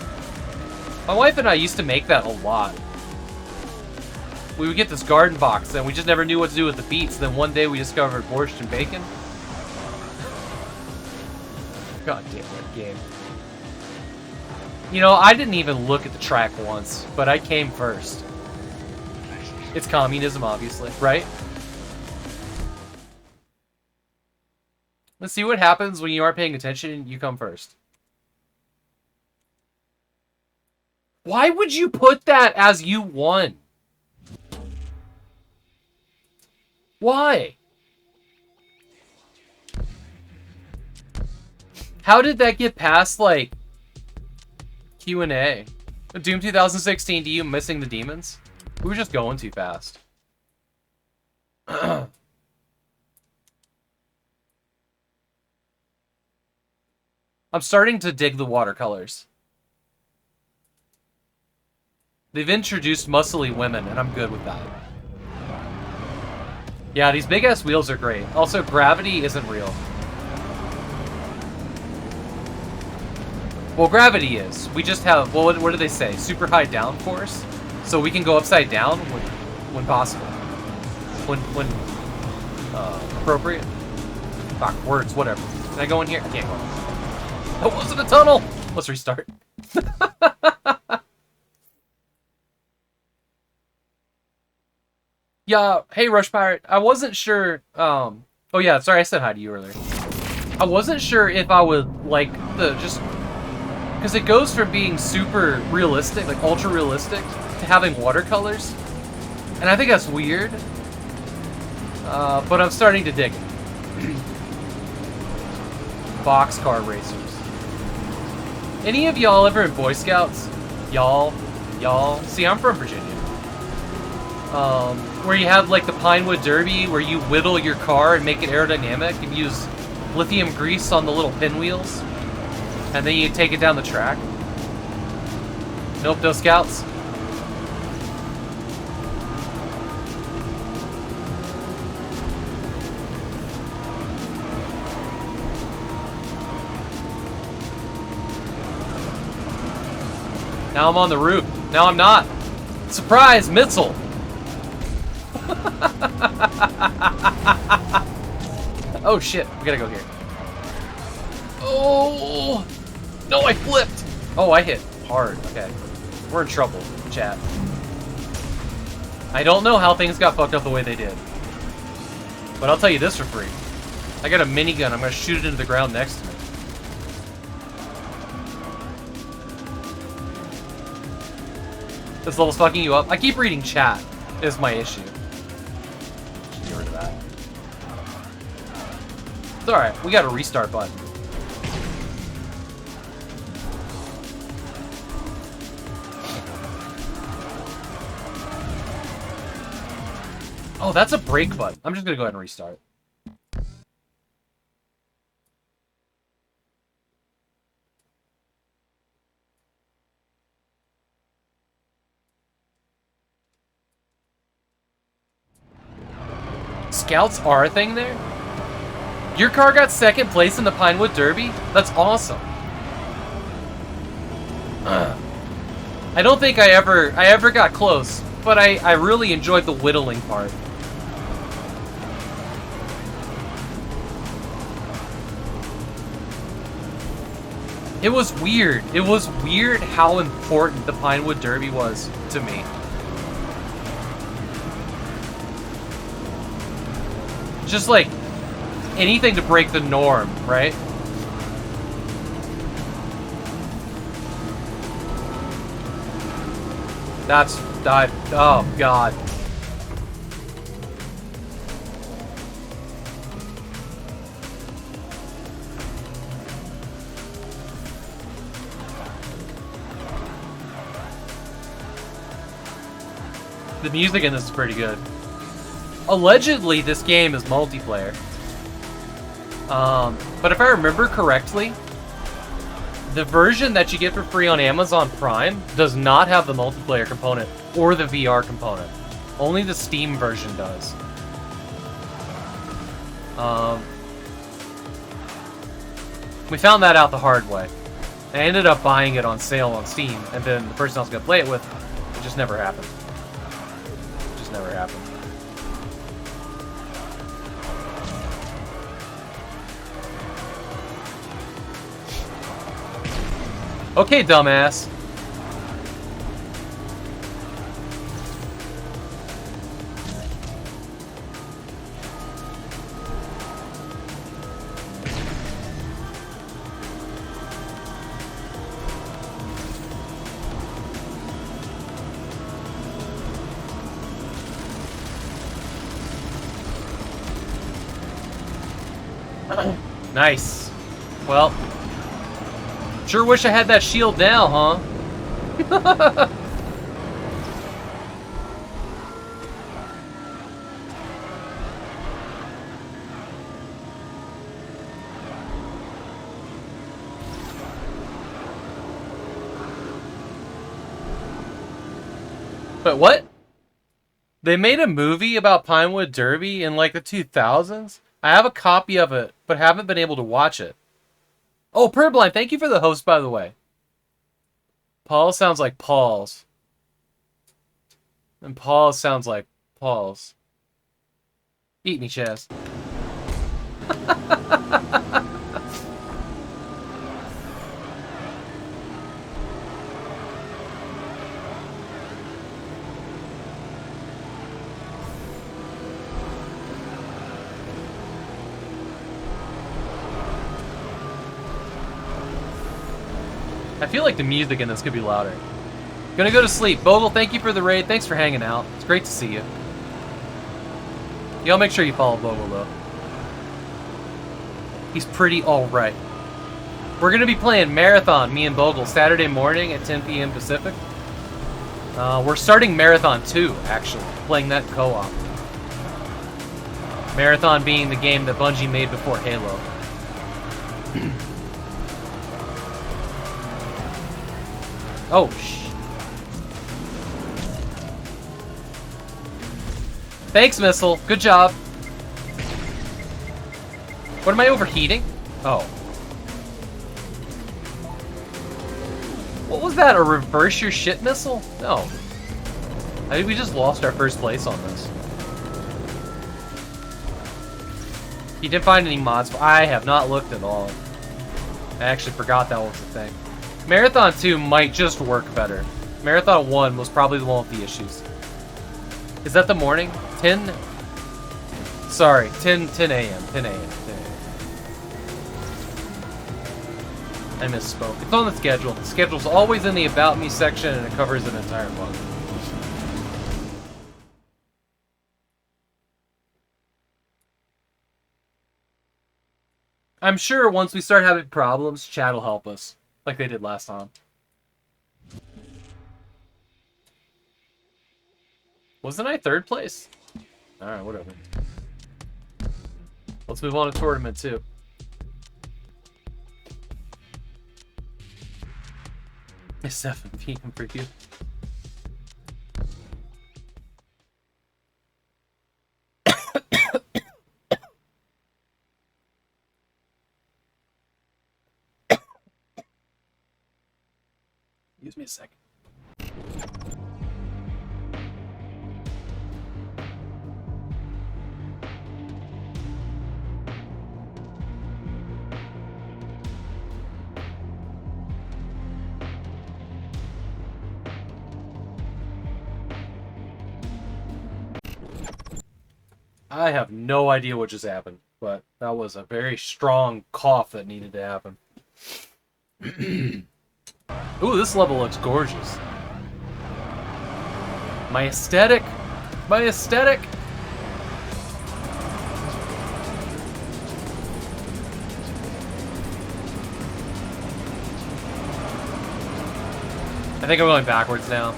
Speaker 1: My wife and I used to make that a lot. We would get this garden box and we just never knew what to do with the beets. Then one day we discovered borscht and bacon. God damn that game. You know, I didn't even look at the track once, but I came first. It's communism, obviously, right? Let's see what happens when you aren't paying attention and you come first. Why would you put that as you won? Why? How did that get past, like, Q&A? Doom 2016, do you missing the demons? We were just going too fast. I'm starting to dig the watercolors. They've introduced muscly women, and I'm good with that. Yeah, these big-ass wheels are great. Also, gravity isn't real. Well, gravity is. We just have, well, what do they say? Super high downforce? So we can go upside down when possible. When appropriate. Fuck, words, whatever. Can I go in here? I can't go in. That wasn't a tunnel! Let's restart. Yeah, hey Rush Pirate. I wasn't sure, oh yeah, sorry, I said hi to you earlier. I wasn't sure if I would like the just because it goes from being super realistic, like ultra realistic, to having watercolors. And I think that's weird. But I'm starting to dig it. Boxcar racers. Any of y'all ever in Boy Scouts? Y'all. See, I'm from Virginia. Where you have like the Pinewood Derby, where you whittle your car and make it aerodynamic and use lithium grease on the little pinwheels, and then you take it down the track. Nope, no Scouts. Now I'm on the roof. Now I'm not. Surprise, Mitzel. Oh shit, we gotta go here. Oh no, I flipped. Oh, I hit hard. Okay, we're in trouble, chat. I don't know how things got fucked up the way they did, but I'll tell you this for free. I got a minigun. I'm gonna shoot it into the ground next to me. This level's fucking you up. I keep reading chat. Is my issue. Get rid of that. It's alright. We got a restart button. Oh, that's a brake button. I'm just gonna go ahead and restart. Scouts are a thing there? Your car got second place in the Pinewood Derby? That's awesome. I don't think I ever got close, but I really enjoyed the whittling part. It was weird. It was weird how important the Pinewood Derby was to me. Just like anything to break the norm, right? Oh god. The music in this is pretty good. Allegedly, this game is multiplayer. But if I remember correctly, the version that you get for free on Amazon Prime does not have the multiplayer component or the VR component. Only the Steam version does. We found that out the hard way. I ended up buying it on sale on Steam, and then the person I was going to play it with, it just never happened. It just never happened. Okay, dumbass. Nice. Well, sure wish I had that shield now, huh? But what? They made a movie about Pinewood Derby in like the 2000s? I have a copy of it, but haven't been able to watch it. Oh, Purblind, thank you for the host, by the way. Paul sounds like Paul's. And Paul sounds like Paul's. Eat me, Chaz. I feel like the music in this could be louder. Gonna go to sleep. Bogle, thank you for the raid. Thanks for hanging out. It's great to see you. Y'all make sure you follow Bogle, though. He's pretty alright. We're gonna be playing Marathon, me and Bogle, Saturday morning at 10 p.m. Pacific. We're starting Marathon 2, actually. Playing that co-op. Marathon being the game that Bungie made before Halo. Oh, Thanks, Missile. Good job. What, am I overheating? Oh. What was that? A reverse your shit missile? No. I think we just lost our first place on this. You didn't find any mods? I have not looked at all. I actually forgot that was the thing. Marathon 2 might just work better. Marathon 1 was probably the one with the issues. Is that the morning? 10? Sorry, 10 a.m. 10 a.m. 10 a.m. I misspoke. It's on the schedule. The schedule's always in the About Me section, and it covers an entire month. I'm sure once we start having problems, chat will help us. Like they did last time. Wasn't I third place? Alright, whatever. Let's move on to tournament 2. It's 7 p.m. for you. Excuse me a second. I have no idea what just happened, but that was a very strong cough that needed to happen. Ooh, this level looks gorgeous. My aesthetic. My aesthetic. I think I'm going backwards now.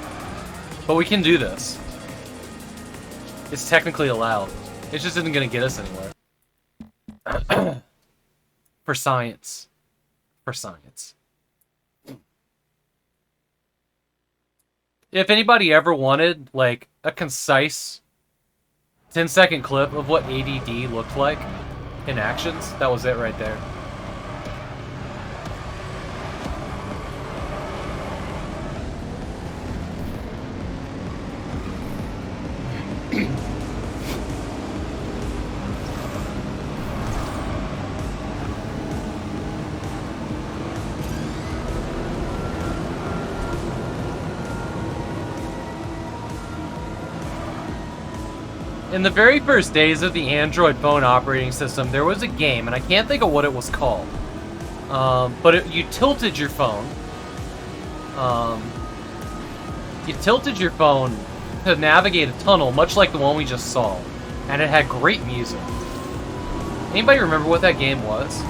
Speaker 1: But we can do this. It's technically allowed. It just isn't going to get us anywhere. For science. For science. If anybody ever wanted, like, a concise 10-second clip of what ADD looked like in actions, that was it right there. In the very first days of the Android phone operating system, there was a game, and I can't think of what it was called. But you tilted your phone. You tilted your phone to navigate a tunnel, much like the one we just saw. And it had great music. Anybody remember what that game was?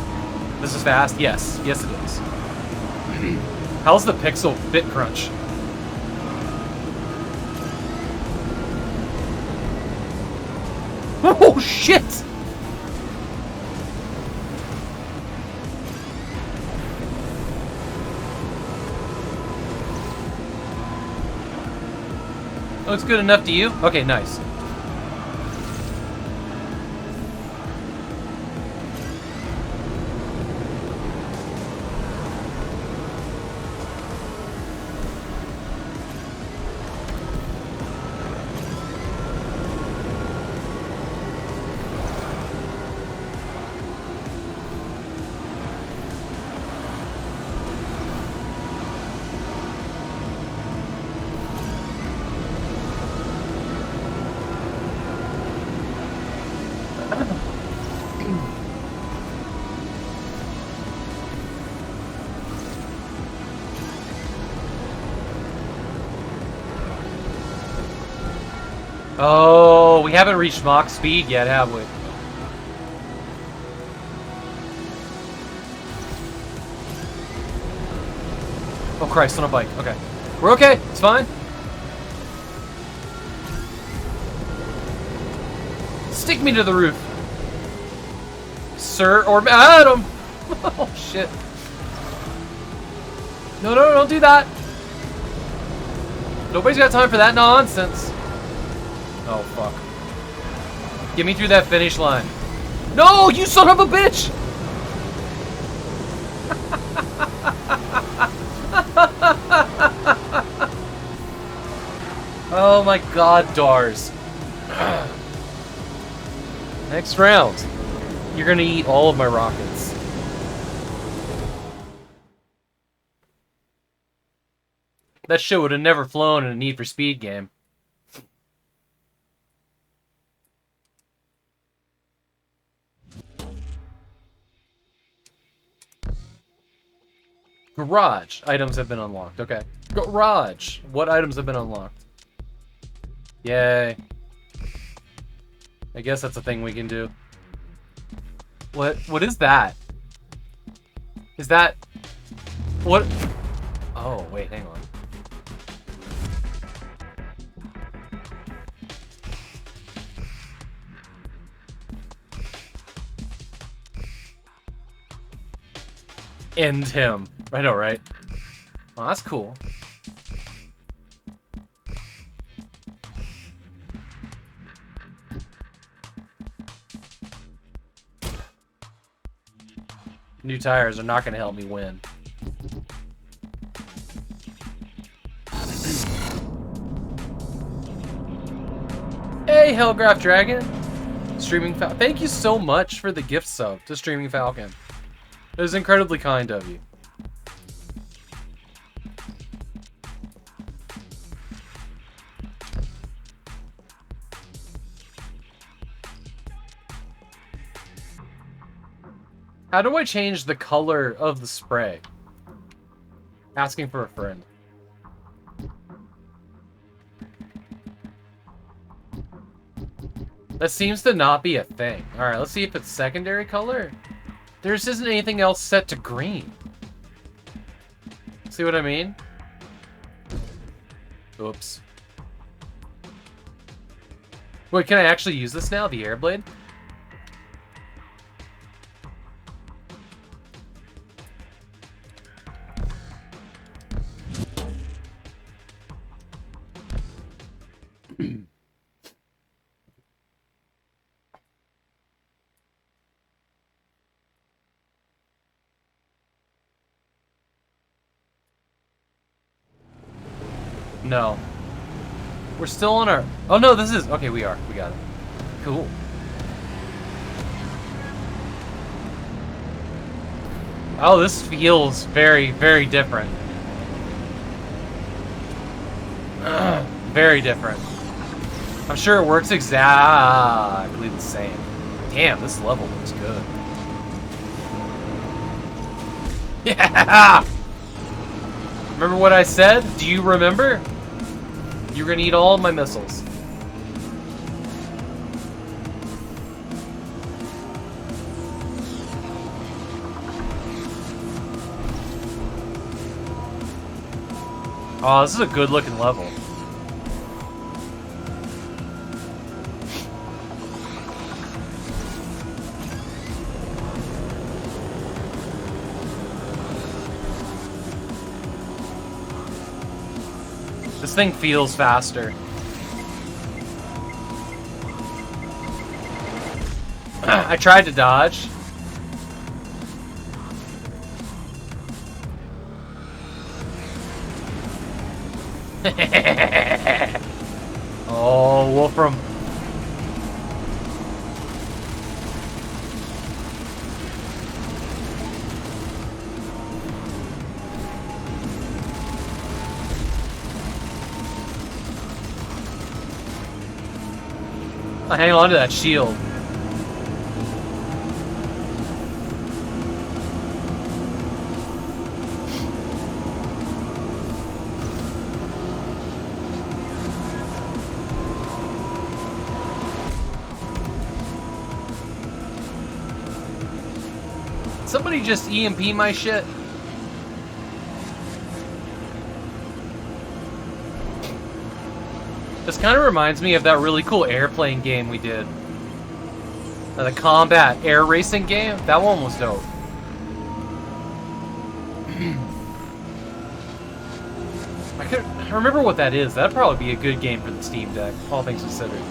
Speaker 1: This is fast? Yes. Yes, it is. How's the pixel bit crunch? Oh, shit! Oh, it's good enough to you? Okay, nice. Oh, we haven't reached Mach speed yet, have we? Oh Christ, on a bike. Okay. We're okay. It's fine. Stick me to the roof. Sir or Adam. Oh shit. No, no, don't do that. Nobody's got time for that nonsense. Oh, fuck. Get me through that finish line. No, you son of a bitch! Oh my god, Dars. Next round. You're gonna eat all of my rockets. That shit would have never flown in a Need for Speed game. Garage. Items have been unlocked. Okay. Garage. What items have been unlocked? Yay. I guess that's a thing we can do. What is that? Is that... What? Oh, wait, hang on. End him. I know, right? Oh, that's cool. New tires are not going to help me win. Hey, Hellgraph Dragon! Streaming Falcon. Thank you so much for the gift sub to Streaming Falcon. It was incredibly kind of you. How do I change the color of the spray? Asking for a friend. That seems to not be a thing. Alright, let's see if it's secondary color. There just isn't anything else set to green. See what I mean? Oops. Wait, can I actually use this now? The air blade? No. We're still on our... Oh, no, this is... Okay, we are. We got it. Cool. Oh, this feels very, very different. Very different. I'm sure it works exactly the same. Damn, this level looks good. Yeah! Remember what I said? Do you remember? You're gonna eat all of my missiles. Oh, this is a good looking level. This thing feels faster. I tried to dodge. Oh, Wolfram. I hang on to that shield. Somebody just EMP my shit. This kind of reminds me of that really cool airplane game we did. The combat air racing game. That one was dope. I remember what that is. That'd probably be a good game for the Steam Deck, all things considered.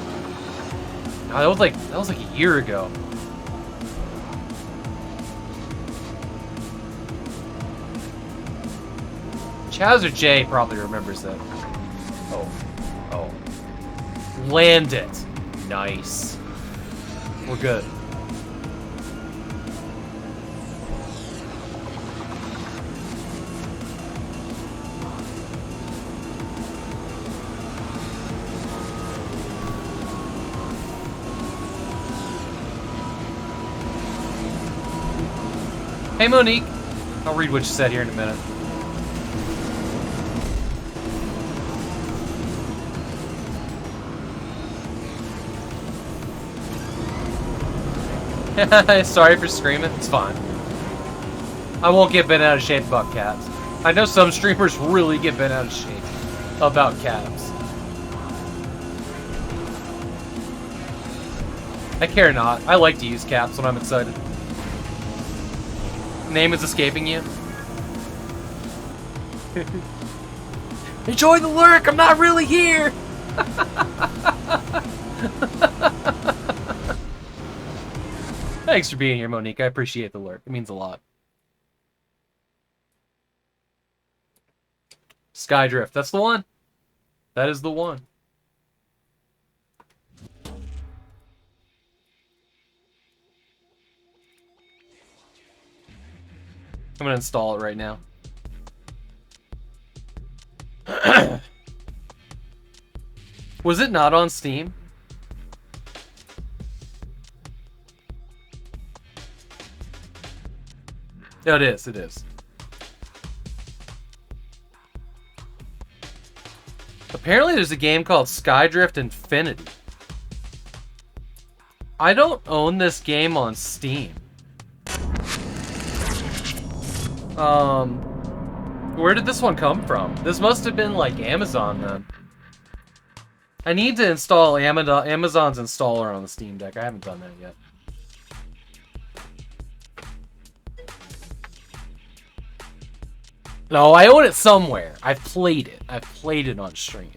Speaker 1: Oh, that was like a year ago. Chaz or Jay probably remembers that. Oh. Oh. Land it. Nice. We're good. Hey, Monique. I'll read what you said here in a minute. Sorry for screaming. It's fine. I won't get bent out of shape about cats. I know some streamers really get bent out of shape about cats. I care not. I like to use caps when I'm excited. Name is escaping you. Enjoy the lurk! I'm not really here! Thanks for being here, Monique. I appreciate the lurk. It means a lot. Skydrift. That's the one. That is the one. I'm gonna install it right now. Was it not on Steam? It is, it is. Apparently there's a game called Skydrift Infinity. I don't own this game on Steam. Where did this one come from? This must have been like Amazon then. I need to install Amazon's installer on the Steam Deck. I haven't done that yet. No, I own it somewhere. I've played it. I've played it on stream.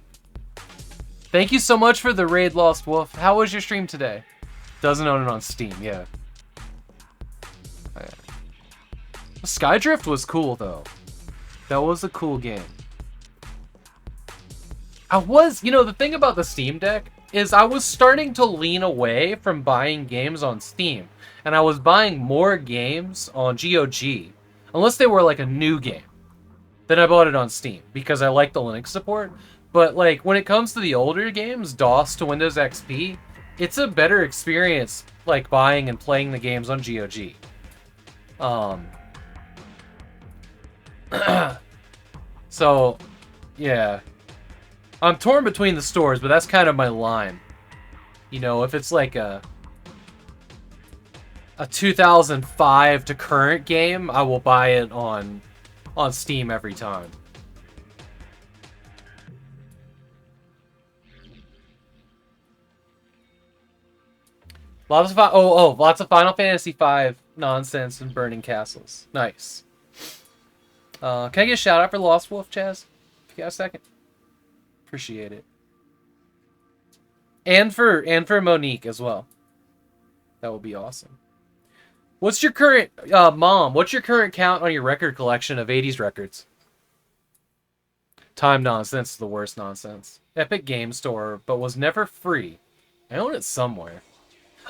Speaker 1: Thank you so much for the raid, Lost Wolf. How was your stream today? Doesn't own it on Steam, yeah. Skydrift was cool, though. That was a cool game. You know, the thing about the Steam Deck is I was starting to lean away from buying games on Steam. And I was buying more games on GOG. Unless they were like a new game. Then I bought it on Steam because I like the Linux support. But like when it comes to the older games, DOS to Windows XP, it's a better experience like buying and playing the games on GOG. So, yeah. I'm torn between the stores, but that's kind of my line. You know, if it's like a 2005 to current game, I will buy it on Steam every time. Lots of Final Fantasy V nonsense and burning castles. Nice. Can I get a shout out for Lost Wolf, Chaz? If you got a second. Appreciate it. And for Monique as well. That would be awesome. What's your current Mom, what's your current count on your record collection of 80s records? Time nonsense is the worst nonsense. Epic Game Store, but was never free. I own it somewhere.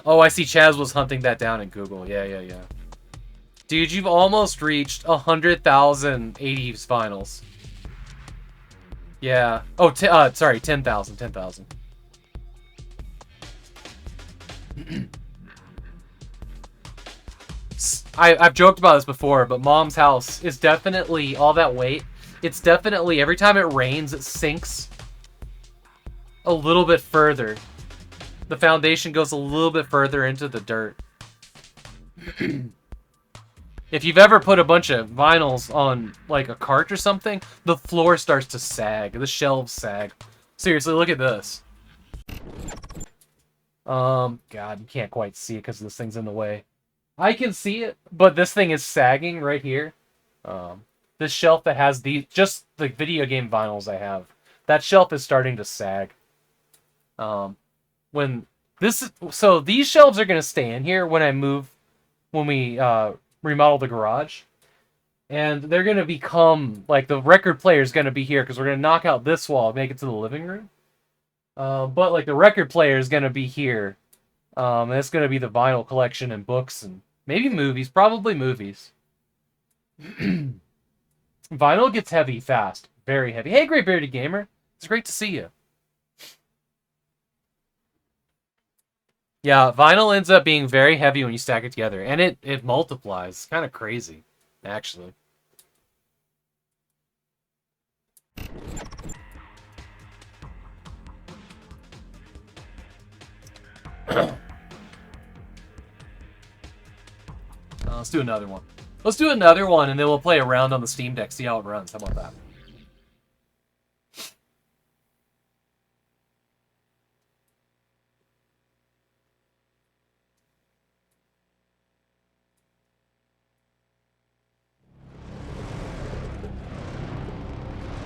Speaker 1: Oh, I see Chaz was hunting that down in Google. Yeah. Dude, you've almost reached 100,000 80s finals. Yeah. Oh, sorry, 10,000. 10,000. I've joked about this before, but Mom's house is definitely all that weight. It's definitely, every time it rains, it sinks a little bit further. The foundation goes a little bit further into the dirt. If you've ever put a bunch of vinyls on like a cart or something, the floor starts to sag. The shelves sag. Seriously, look at this. God, you can't quite see it because this thing's in the way. I can see it, but this thing is sagging right here. This shelf that has just the video game vinyls I have, that shelf is starting to sag. So these shelves are gonna stay in here when we remodel the garage, and they're gonna become like the record player is gonna be here because we're gonna knock out this wall and make it to the living room. But like the record player is gonna be here. And it's gonna be the vinyl collection and books and maybe movies, probably movies. Vinyl gets heavy fast, very heavy. Hey, Great Bearded Gamer, it's great to see you. Yeah, vinyl ends up being very heavy when you stack it together, and it multiplies. It's kind of crazy, actually. Let's do another one. Let's do another one, and then we'll play around on the Steam Deck, see how it runs. How about that?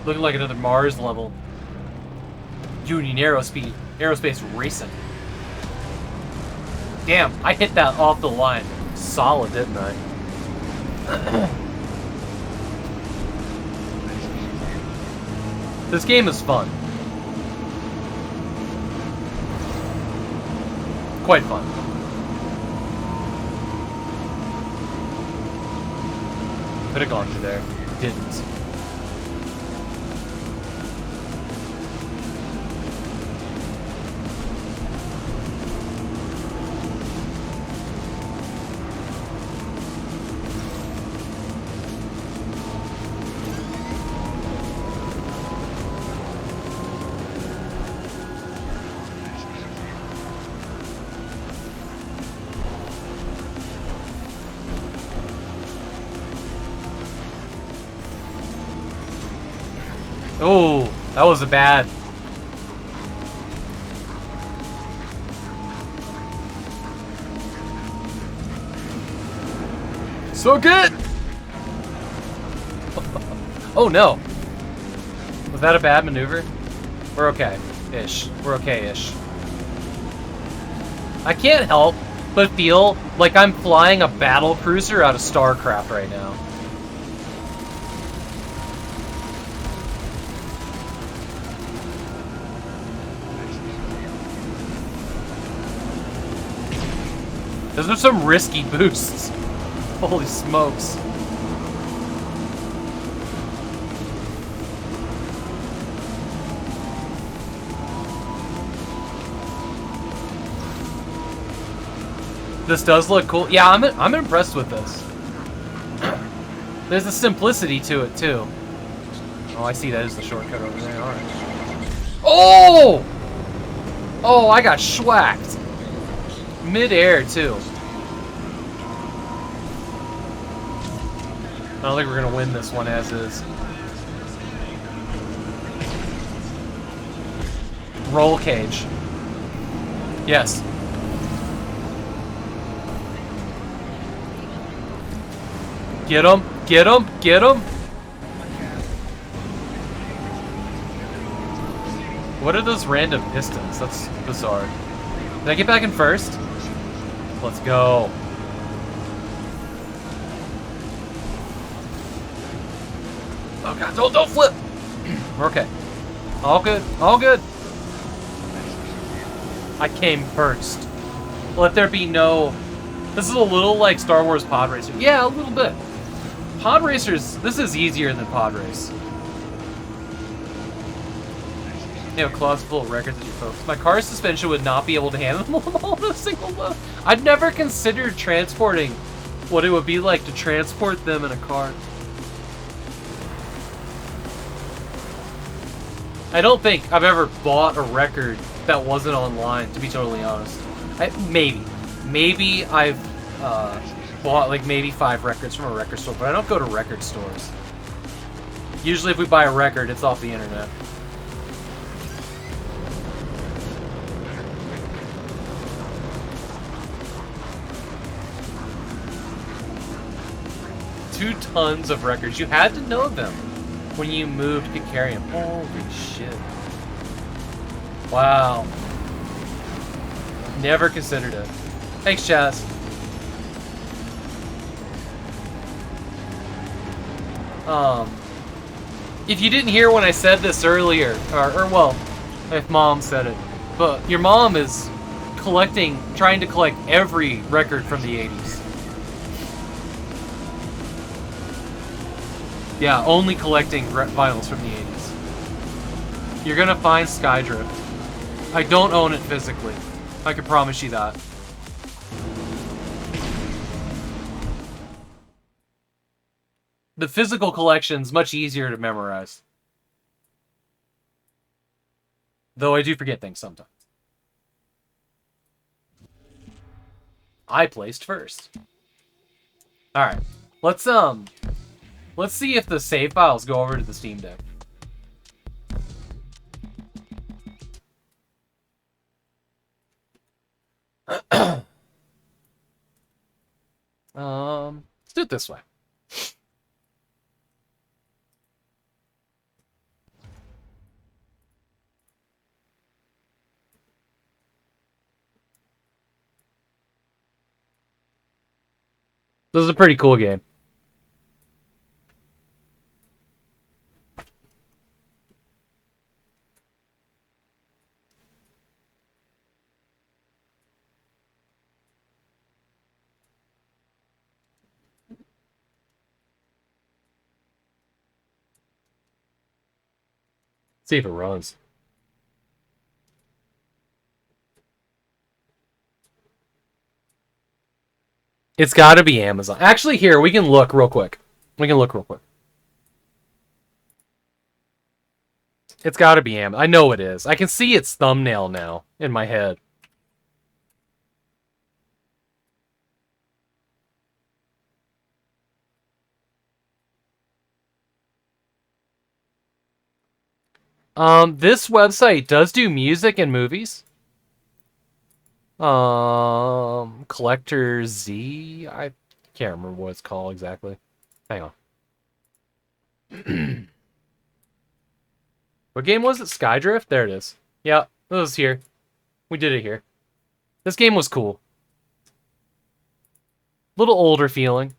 Speaker 1: Looking like another Mars level. Union Aerospace Racing. Damn, I hit that off the line. Solid, didn't I? This game is fun. Quite fun. Could have gone through there. Didn't. Oh, that was a bad. So good! Oh no. Was that a bad maneuver? We're okay-ish. We're okay-ish. I can't help but feel like I'm flying a battle cruiser out of StarCraft right now. Those are some risky boosts. Holy smokes. This does look cool. Yeah, I'm impressed with this. There's a simplicity to it too. Oh, I see that is the shortcut over there. All right. Oh! Oh, I got schwacked. Mid-air too. I don't think we're gonna win this one as is. Roll cage. Yes. Get him! Get him! Get him! What are those random pistons? That's bizarre. Did I get back in first? Let's go. Oh god, don't flip! We're okay. All good. All good. I came first. Let there be no... This is a little like Star Wars Pod Racer. Yeah, a little bit. Pod Racers, this is easier than Pod Race. You have closet full of records at your focus. My car's suspension would not be able to handle them all in a single load. I'd never considered transporting what it would be like to transport them in a car. I don't think I've ever bought a record that wasn't online, to be totally honest. Maybe I've bought like maybe 5 records from a record store, but I don't go to record stores. Usually if we buy a record, it's off the internet. Two tons of records. You had to know them when you moved to carry them. Holy shit. Wow. Never considered it. Thanks, Chaz. If you didn't hear when I said this earlier, or well, if Mom said it, but your mom is trying to collect every record from the 80s. Yeah, only collecting vinyls from the 80s. You're gonna find Skydrift. I don't own it physically. I can promise you that. The physical collection's much easier to memorize. Though I do forget things sometimes. I placed first. Alright. Let's see if the save files go over to the Steam Deck. Let's do it this way. This is a pretty cool game. See if it runs. It's got to be Amazon. Actually, here, we can look real quick. It's got to be Amazon. I know it is. I can see its thumbnail now in my head. This website does do music and movies. Collector Z. I can't remember what it's called exactly. Hang on. What game was it? Skydrift? There it is. Yeah, it was here. We did it here. This game was cool. Little older feeling.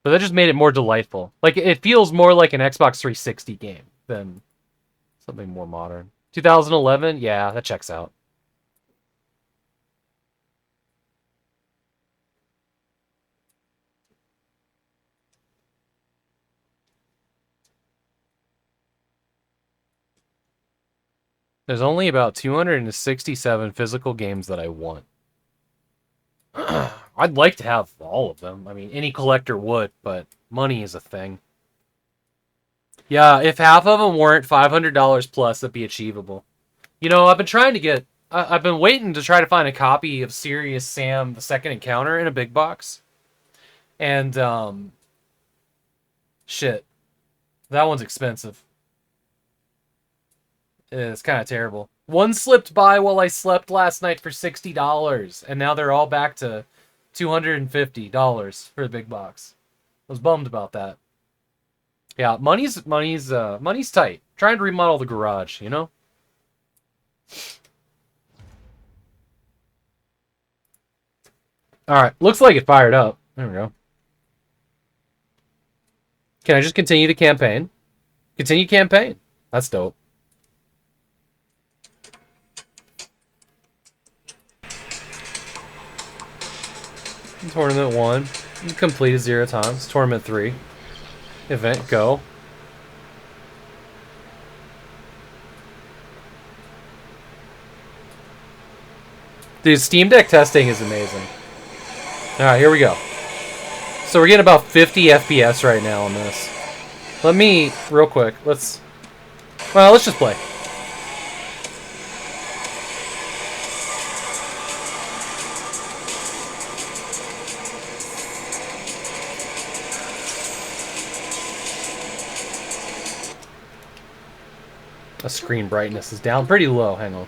Speaker 1: But that just made it more delightful. Like, it feels more like an Xbox 360 game than something more modern. 2011? Yeah, that checks out. There's only about 267 physical games that I want. I'd like to have all of them. I mean, any collector would, but money is a thing. Yeah, if half of them weren't $500 plus, that'd be achievable. You know, I've been trying to get... I've been waiting to try to find a copy of Serious Sam: The Second Encounter in a big box. And, shit. That one's expensive. It's kind of terrible. One slipped by while I slept last night for $60, and now they're all back to $250 for the big box. I was bummed about that. Yeah, money's tight. Trying to remodel the garage, you know? Alright, looks like it fired up. There we go. Can I just continue the campaign? Continue campaign. That's dope. Tournament 1. Completed 0 times. Tournament 3. Event, go. Dude, Steam Deck testing is amazing. Alright, here we go. So we're getting about 50 FPS right now on this. Let me, real quick, let's just play. The screen brightness is down pretty low. Hang on.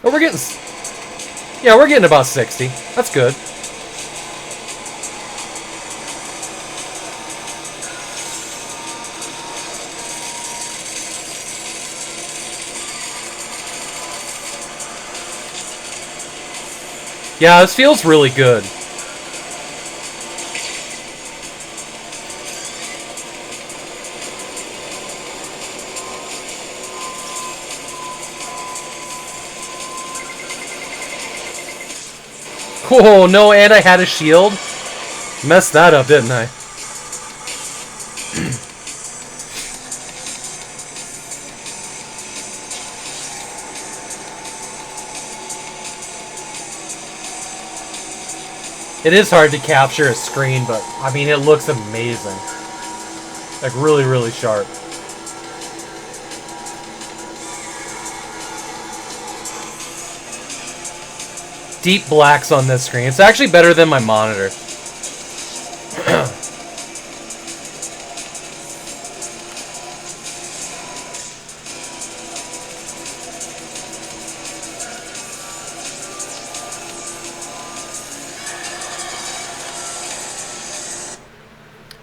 Speaker 1: Oh, we're getting... Yeah, we're getting about 60. That's good. Yeah, this feels really good. Oh no, and I had a shield? Messed that up, didn't I? It is hard to capture a screen, but I mean, it looks amazing. Like, really, really sharp. Deep blacks on this screen. It's actually better than my monitor.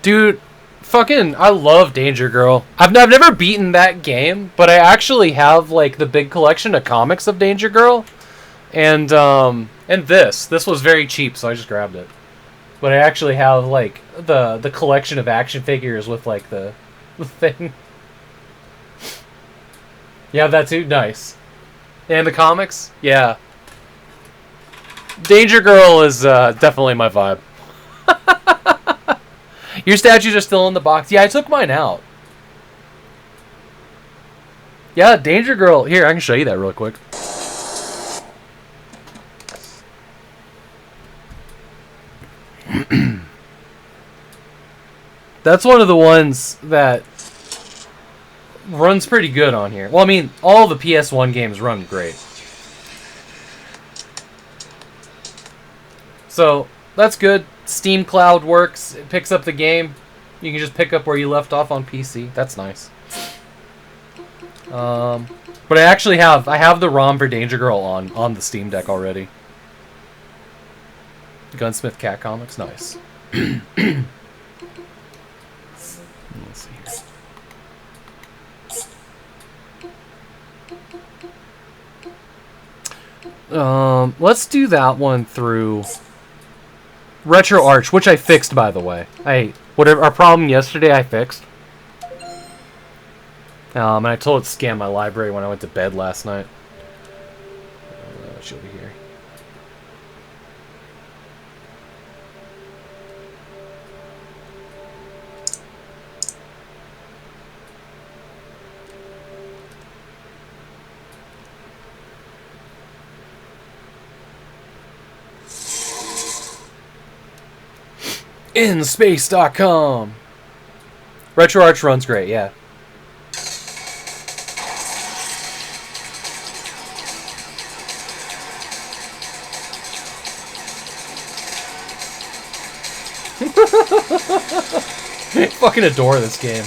Speaker 1: Dude, fucking, I love Danger Girl. I've never beaten that game, but I actually have, like, the big collection of comics of Danger Girl. And this was very cheap, so I just grabbed it. But I actually have, like, the collection of action figures with, like, the thing. You have that too? Nice. And the comics? Yeah. Danger Girl is definitely my vibe. Your statues are still in the box. Yeah, I took mine out. Yeah, Danger Girl. Here, I can show you that real quick. That's one of the ones that runs pretty good on here. Well, I mean, all the PS1 games run great. So, that's good. Steam Cloud works. It picks up the game. You can just pick up where you left off on PC. That's nice. But I have the ROM for Danger Girl on the Steam Deck already. Gunsmith Cat Comics, nice. Let's see here. Let's do that one through Retro Arch, which I fixed, by the way. Whatever our problem yesterday, I fixed. And I told it to scan my library when I went to bed last night. She'll be here. InSpace.com. RetroArch runs great, yeah. I fucking adore this game.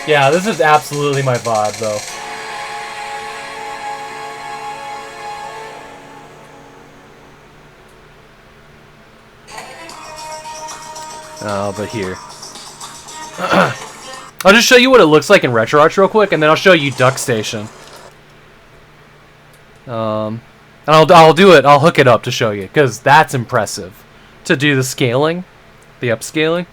Speaker 1: Yeah, this is absolutely my vibe, though. Oh, but here. I'll just show you what it looks like in RetroArch real quick, and then I'll show you Duck Station. And I'll do it. I'll hook it up to show you, because that's impressive. To do the scaling, the upscaling.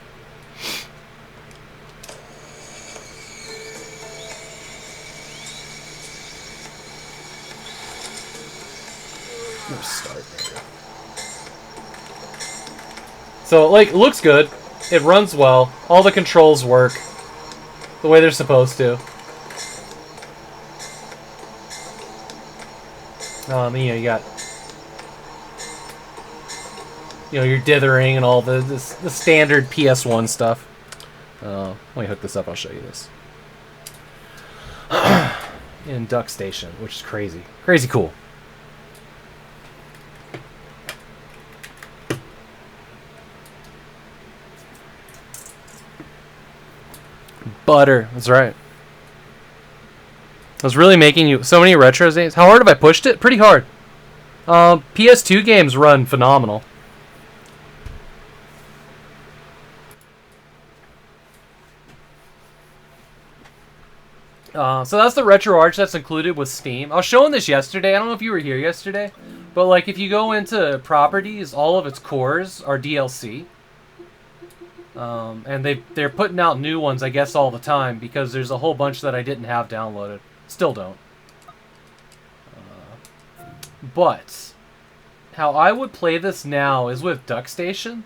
Speaker 1: So, like, it looks good. It runs well. All the controls work the way they're supposed to. You got, your dithering and all the standard PS1 stuff. Let me hook this up. I'll show you this. In Duck Station, which is crazy. Crazy cool. Butter. That's right. I was really making you so many retros games. How hard have I pushed it? Pretty hard. PS2 games run phenomenal. So that's the RetroArch that's included with Steam. I was showing this yesterday. I don't know if you were here yesterday, but like if you go into properties, all of its cores are DLC. And they're putting out new ones, I guess, all the time because there's a whole bunch that I didn't have downloaded. Still don't. But how I would play this now is with Duck Station,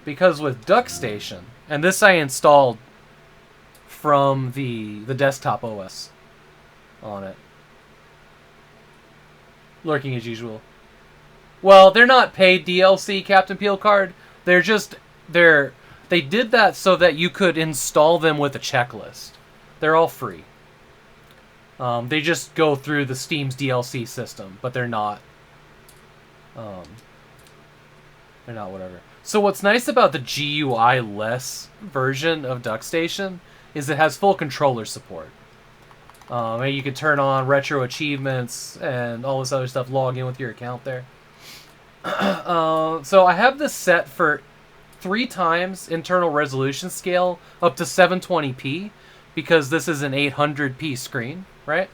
Speaker 1: because with Duck Station, and this I installed from the desktop OS on it. Lurking as usual. Well, they're not paid DLC, Captain Peelcard. They did that so that you could install them with a checklist. They're all free. They just go through the Steam's DLC system, but they're not. They're not whatever. So what's nice about the GUI-less version of Duck Station is it has full controller support. And you can turn on retro achievements and all this other stuff, log in with your account there. So I have this set for 3 times internal resolution scale up to 720p because this is an 800p screen. right?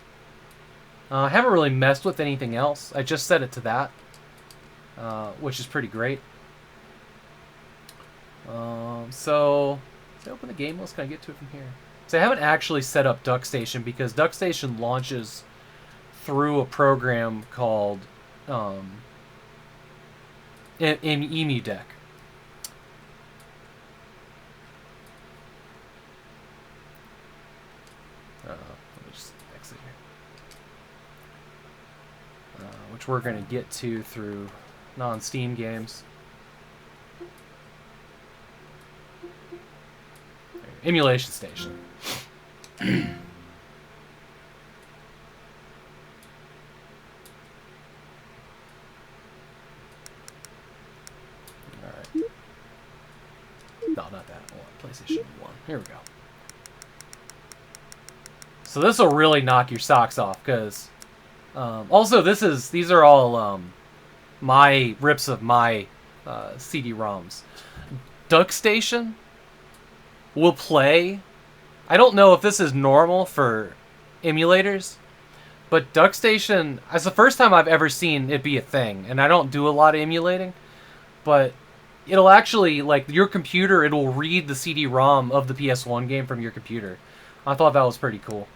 Speaker 1: I haven't really messed with anything else. I just set it to that, which is pretty great. So, let's open the game list. Can I get to it from here? So I haven't actually set up DuckStation because DuckStation launches through a program called Emu Deck. Let me just exit here. Which we're going to get to through non-Steam games. Emulation Station. Alright. No, not that. PlayStation 1. Here we go. So this will really knock your socks off, because also these are all my rips of my CD-ROMs. DuckStation will play. I don't know if this is normal for emulators, but DuckStation, it's the first time I've ever seen it be a thing, and I don't do a lot of emulating, but it'll actually, like, your computer, it'll read the CD-ROM of the PS1 game from your computer. I thought that was pretty cool.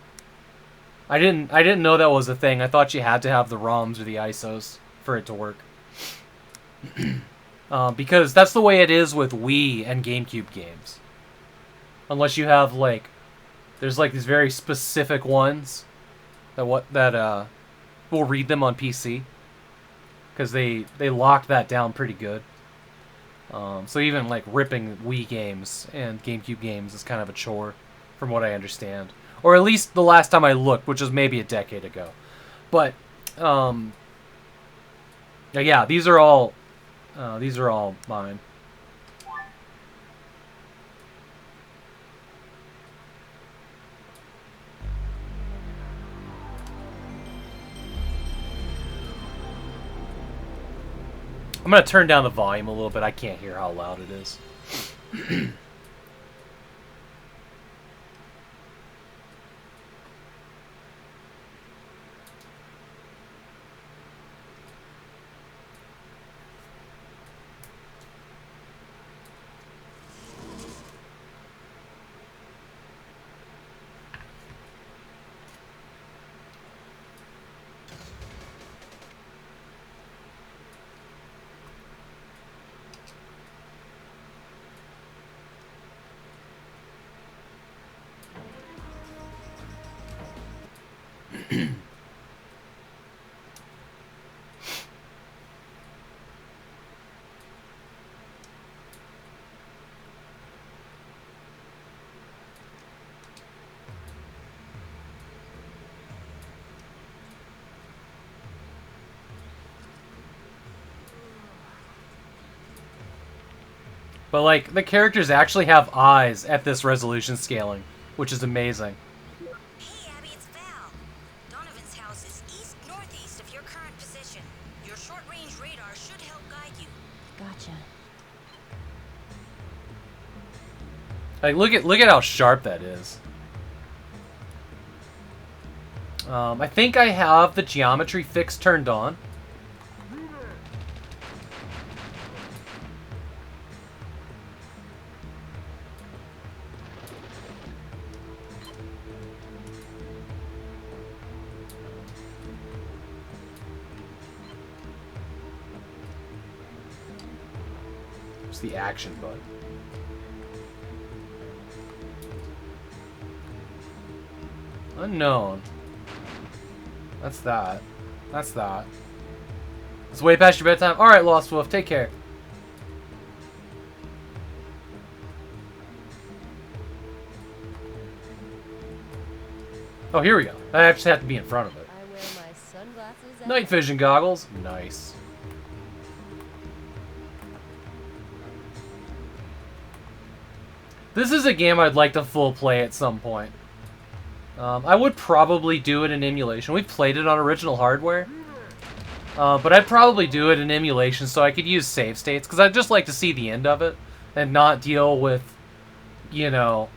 Speaker 1: I didn't know that was a thing. I thought you had to have the ROMs or the ISOs for it to work. Because that's the way it is with Wii and GameCube games. Unless you have, like, there's like these very specific ones that will read them on PC, because they locked that down pretty good. So even like ripping Wii games and GameCube games is kind of a chore, from what I understand, or at least the last time I looked, which was maybe a decade ago. But yeah, these are all mine. I'm going to turn down the volume a little bit. I can't hear how loud it is. But, like, the characters actually have eyes at this resolution scaling, which is amazing.
Speaker 2: Hey, Abby, it's Val. Donovan's house is east-northeast of your current position. Your short-range radar should help guide you.
Speaker 3: Gotcha.
Speaker 1: Like, look at how sharp that is. I think I have the geometry fix turned on. The action button. Unknown. That's that. That's that. It's way past your bedtime. Alright, Lost Wolf, take care. Oh, here we go. I just have to be in front of it.
Speaker 3: I wear my sunglasses.
Speaker 1: Night vision goggles. Nice. This is a game I'd like to full play at some point. I would probably do it in emulation. We've played it on original hardware. But I'd probably do it in emulation so I could use save states, because I'd just like to see the end of it and not deal with, you know,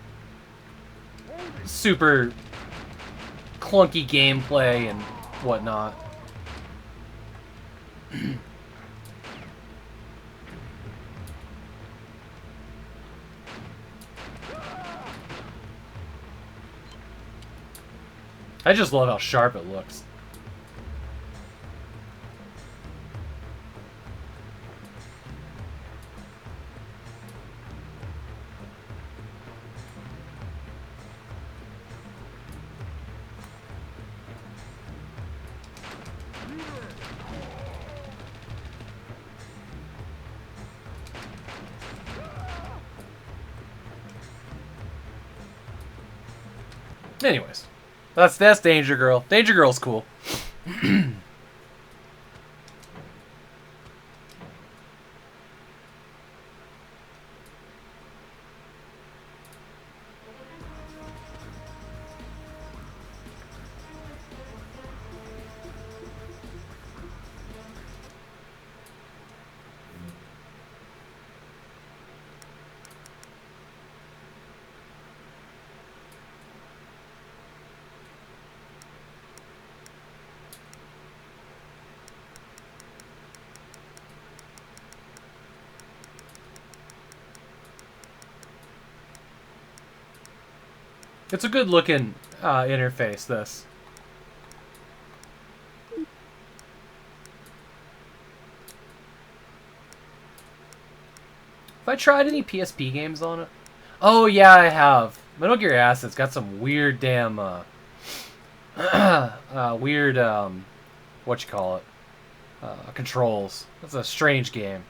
Speaker 1: super clunky gameplay and whatnot. I just love how sharp it looks. Anyways, that's Danger Girl. Danger Girl's cool. It's a good looking interface, this. Have I tried any PSP games on it? Oh yeah, I have. Metal Gear Acid's got some weird damn weird what you call it? Controls. That's a strange game.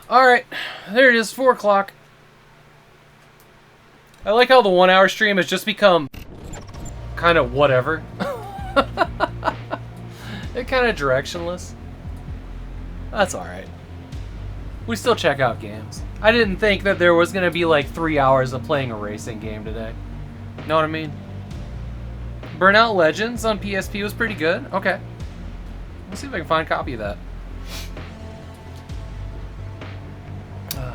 Speaker 1: Alright, there it is, 4 o'clock. I like how the 1 hour stream has just become kind of whatever. It kind of directionless. That's alright. We still check out games. I didn't think that there was going to be like 3 hours of playing a racing game today. Know what I mean? Burnout Legends on PSP was pretty good. Okay. Let's see if I can find a copy of that.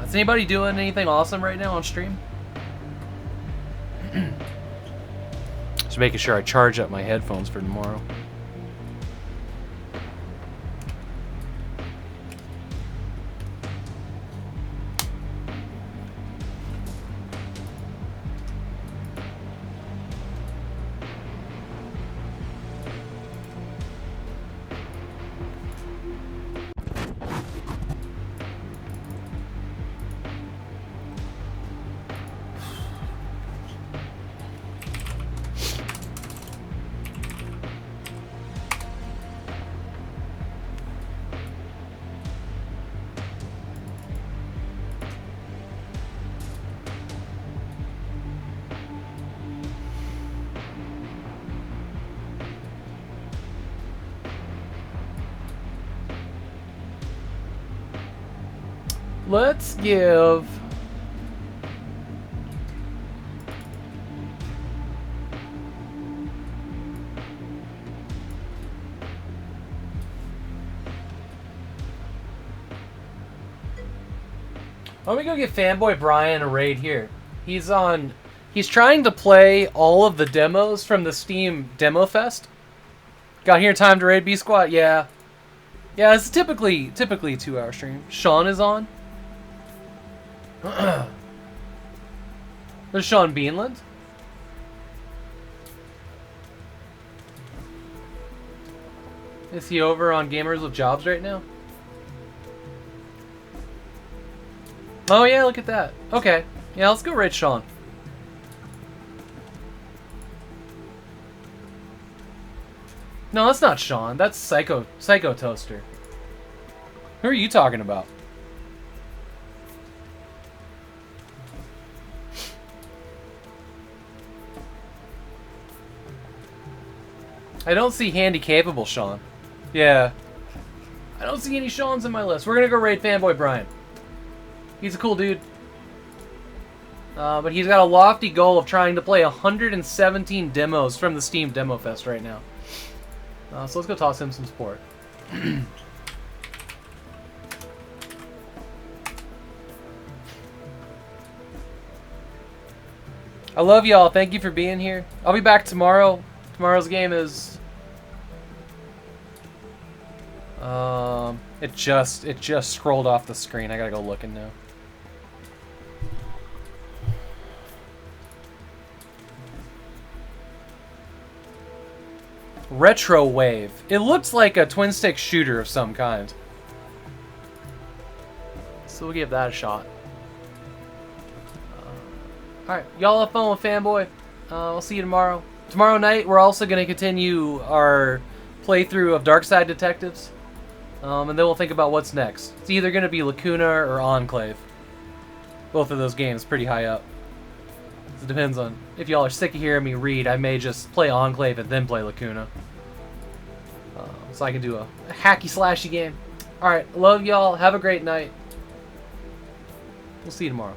Speaker 1: Is anybody doing anything awesome right now on stream? Just making sure I charge up my headphones for tomorrow. Let's give... Let me go get Fanboy Brian a raid here. He's trying to play all of the demos from the Steam Demo Fest. Got here in time to raid B Squad? Yeah. Yeah, it's typically a 2-hour stream. Sean is on. There's Sean Beanland. Is he over on Gamers with Jobs right now? Oh yeah, look at that. Okay. Yeah, let's go raid Sean. No, that's not Sean. That's Psycho Toaster. Who are you talking about? I don't see handy capable Sean. Yeah. I don't see any Seans in my list. We're gonna go raid Fanboy Brian. He's a cool dude. But he's got a lofty goal of trying to play 117 demos from the Steam Demo Fest right now. So let's go toss him some support. I love y'all. Thank you for being here. I'll be back tomorrow. Tomorrow's game is... It just scrolled off the screen. I gotta go looking now. Retro Wave. It looks like a twin stick shooter of some kind. So we'll give that a shot. Alright, y'all have fun with Fanboy. I'll see you tomorrow. Tomorrow night, we're also going to continue our playthrough of Darkside Detectives. And then we'll think about what's next. It's either going to be Lacuna or Enclave. Both of those games pretty high up. It depends on if y'all are sick of hearing me read. I may just play Enclave and then play Lacuna. So I can do a hacky slashy game. Alright, love y'all. Have a great night. We'll see you tomorrow.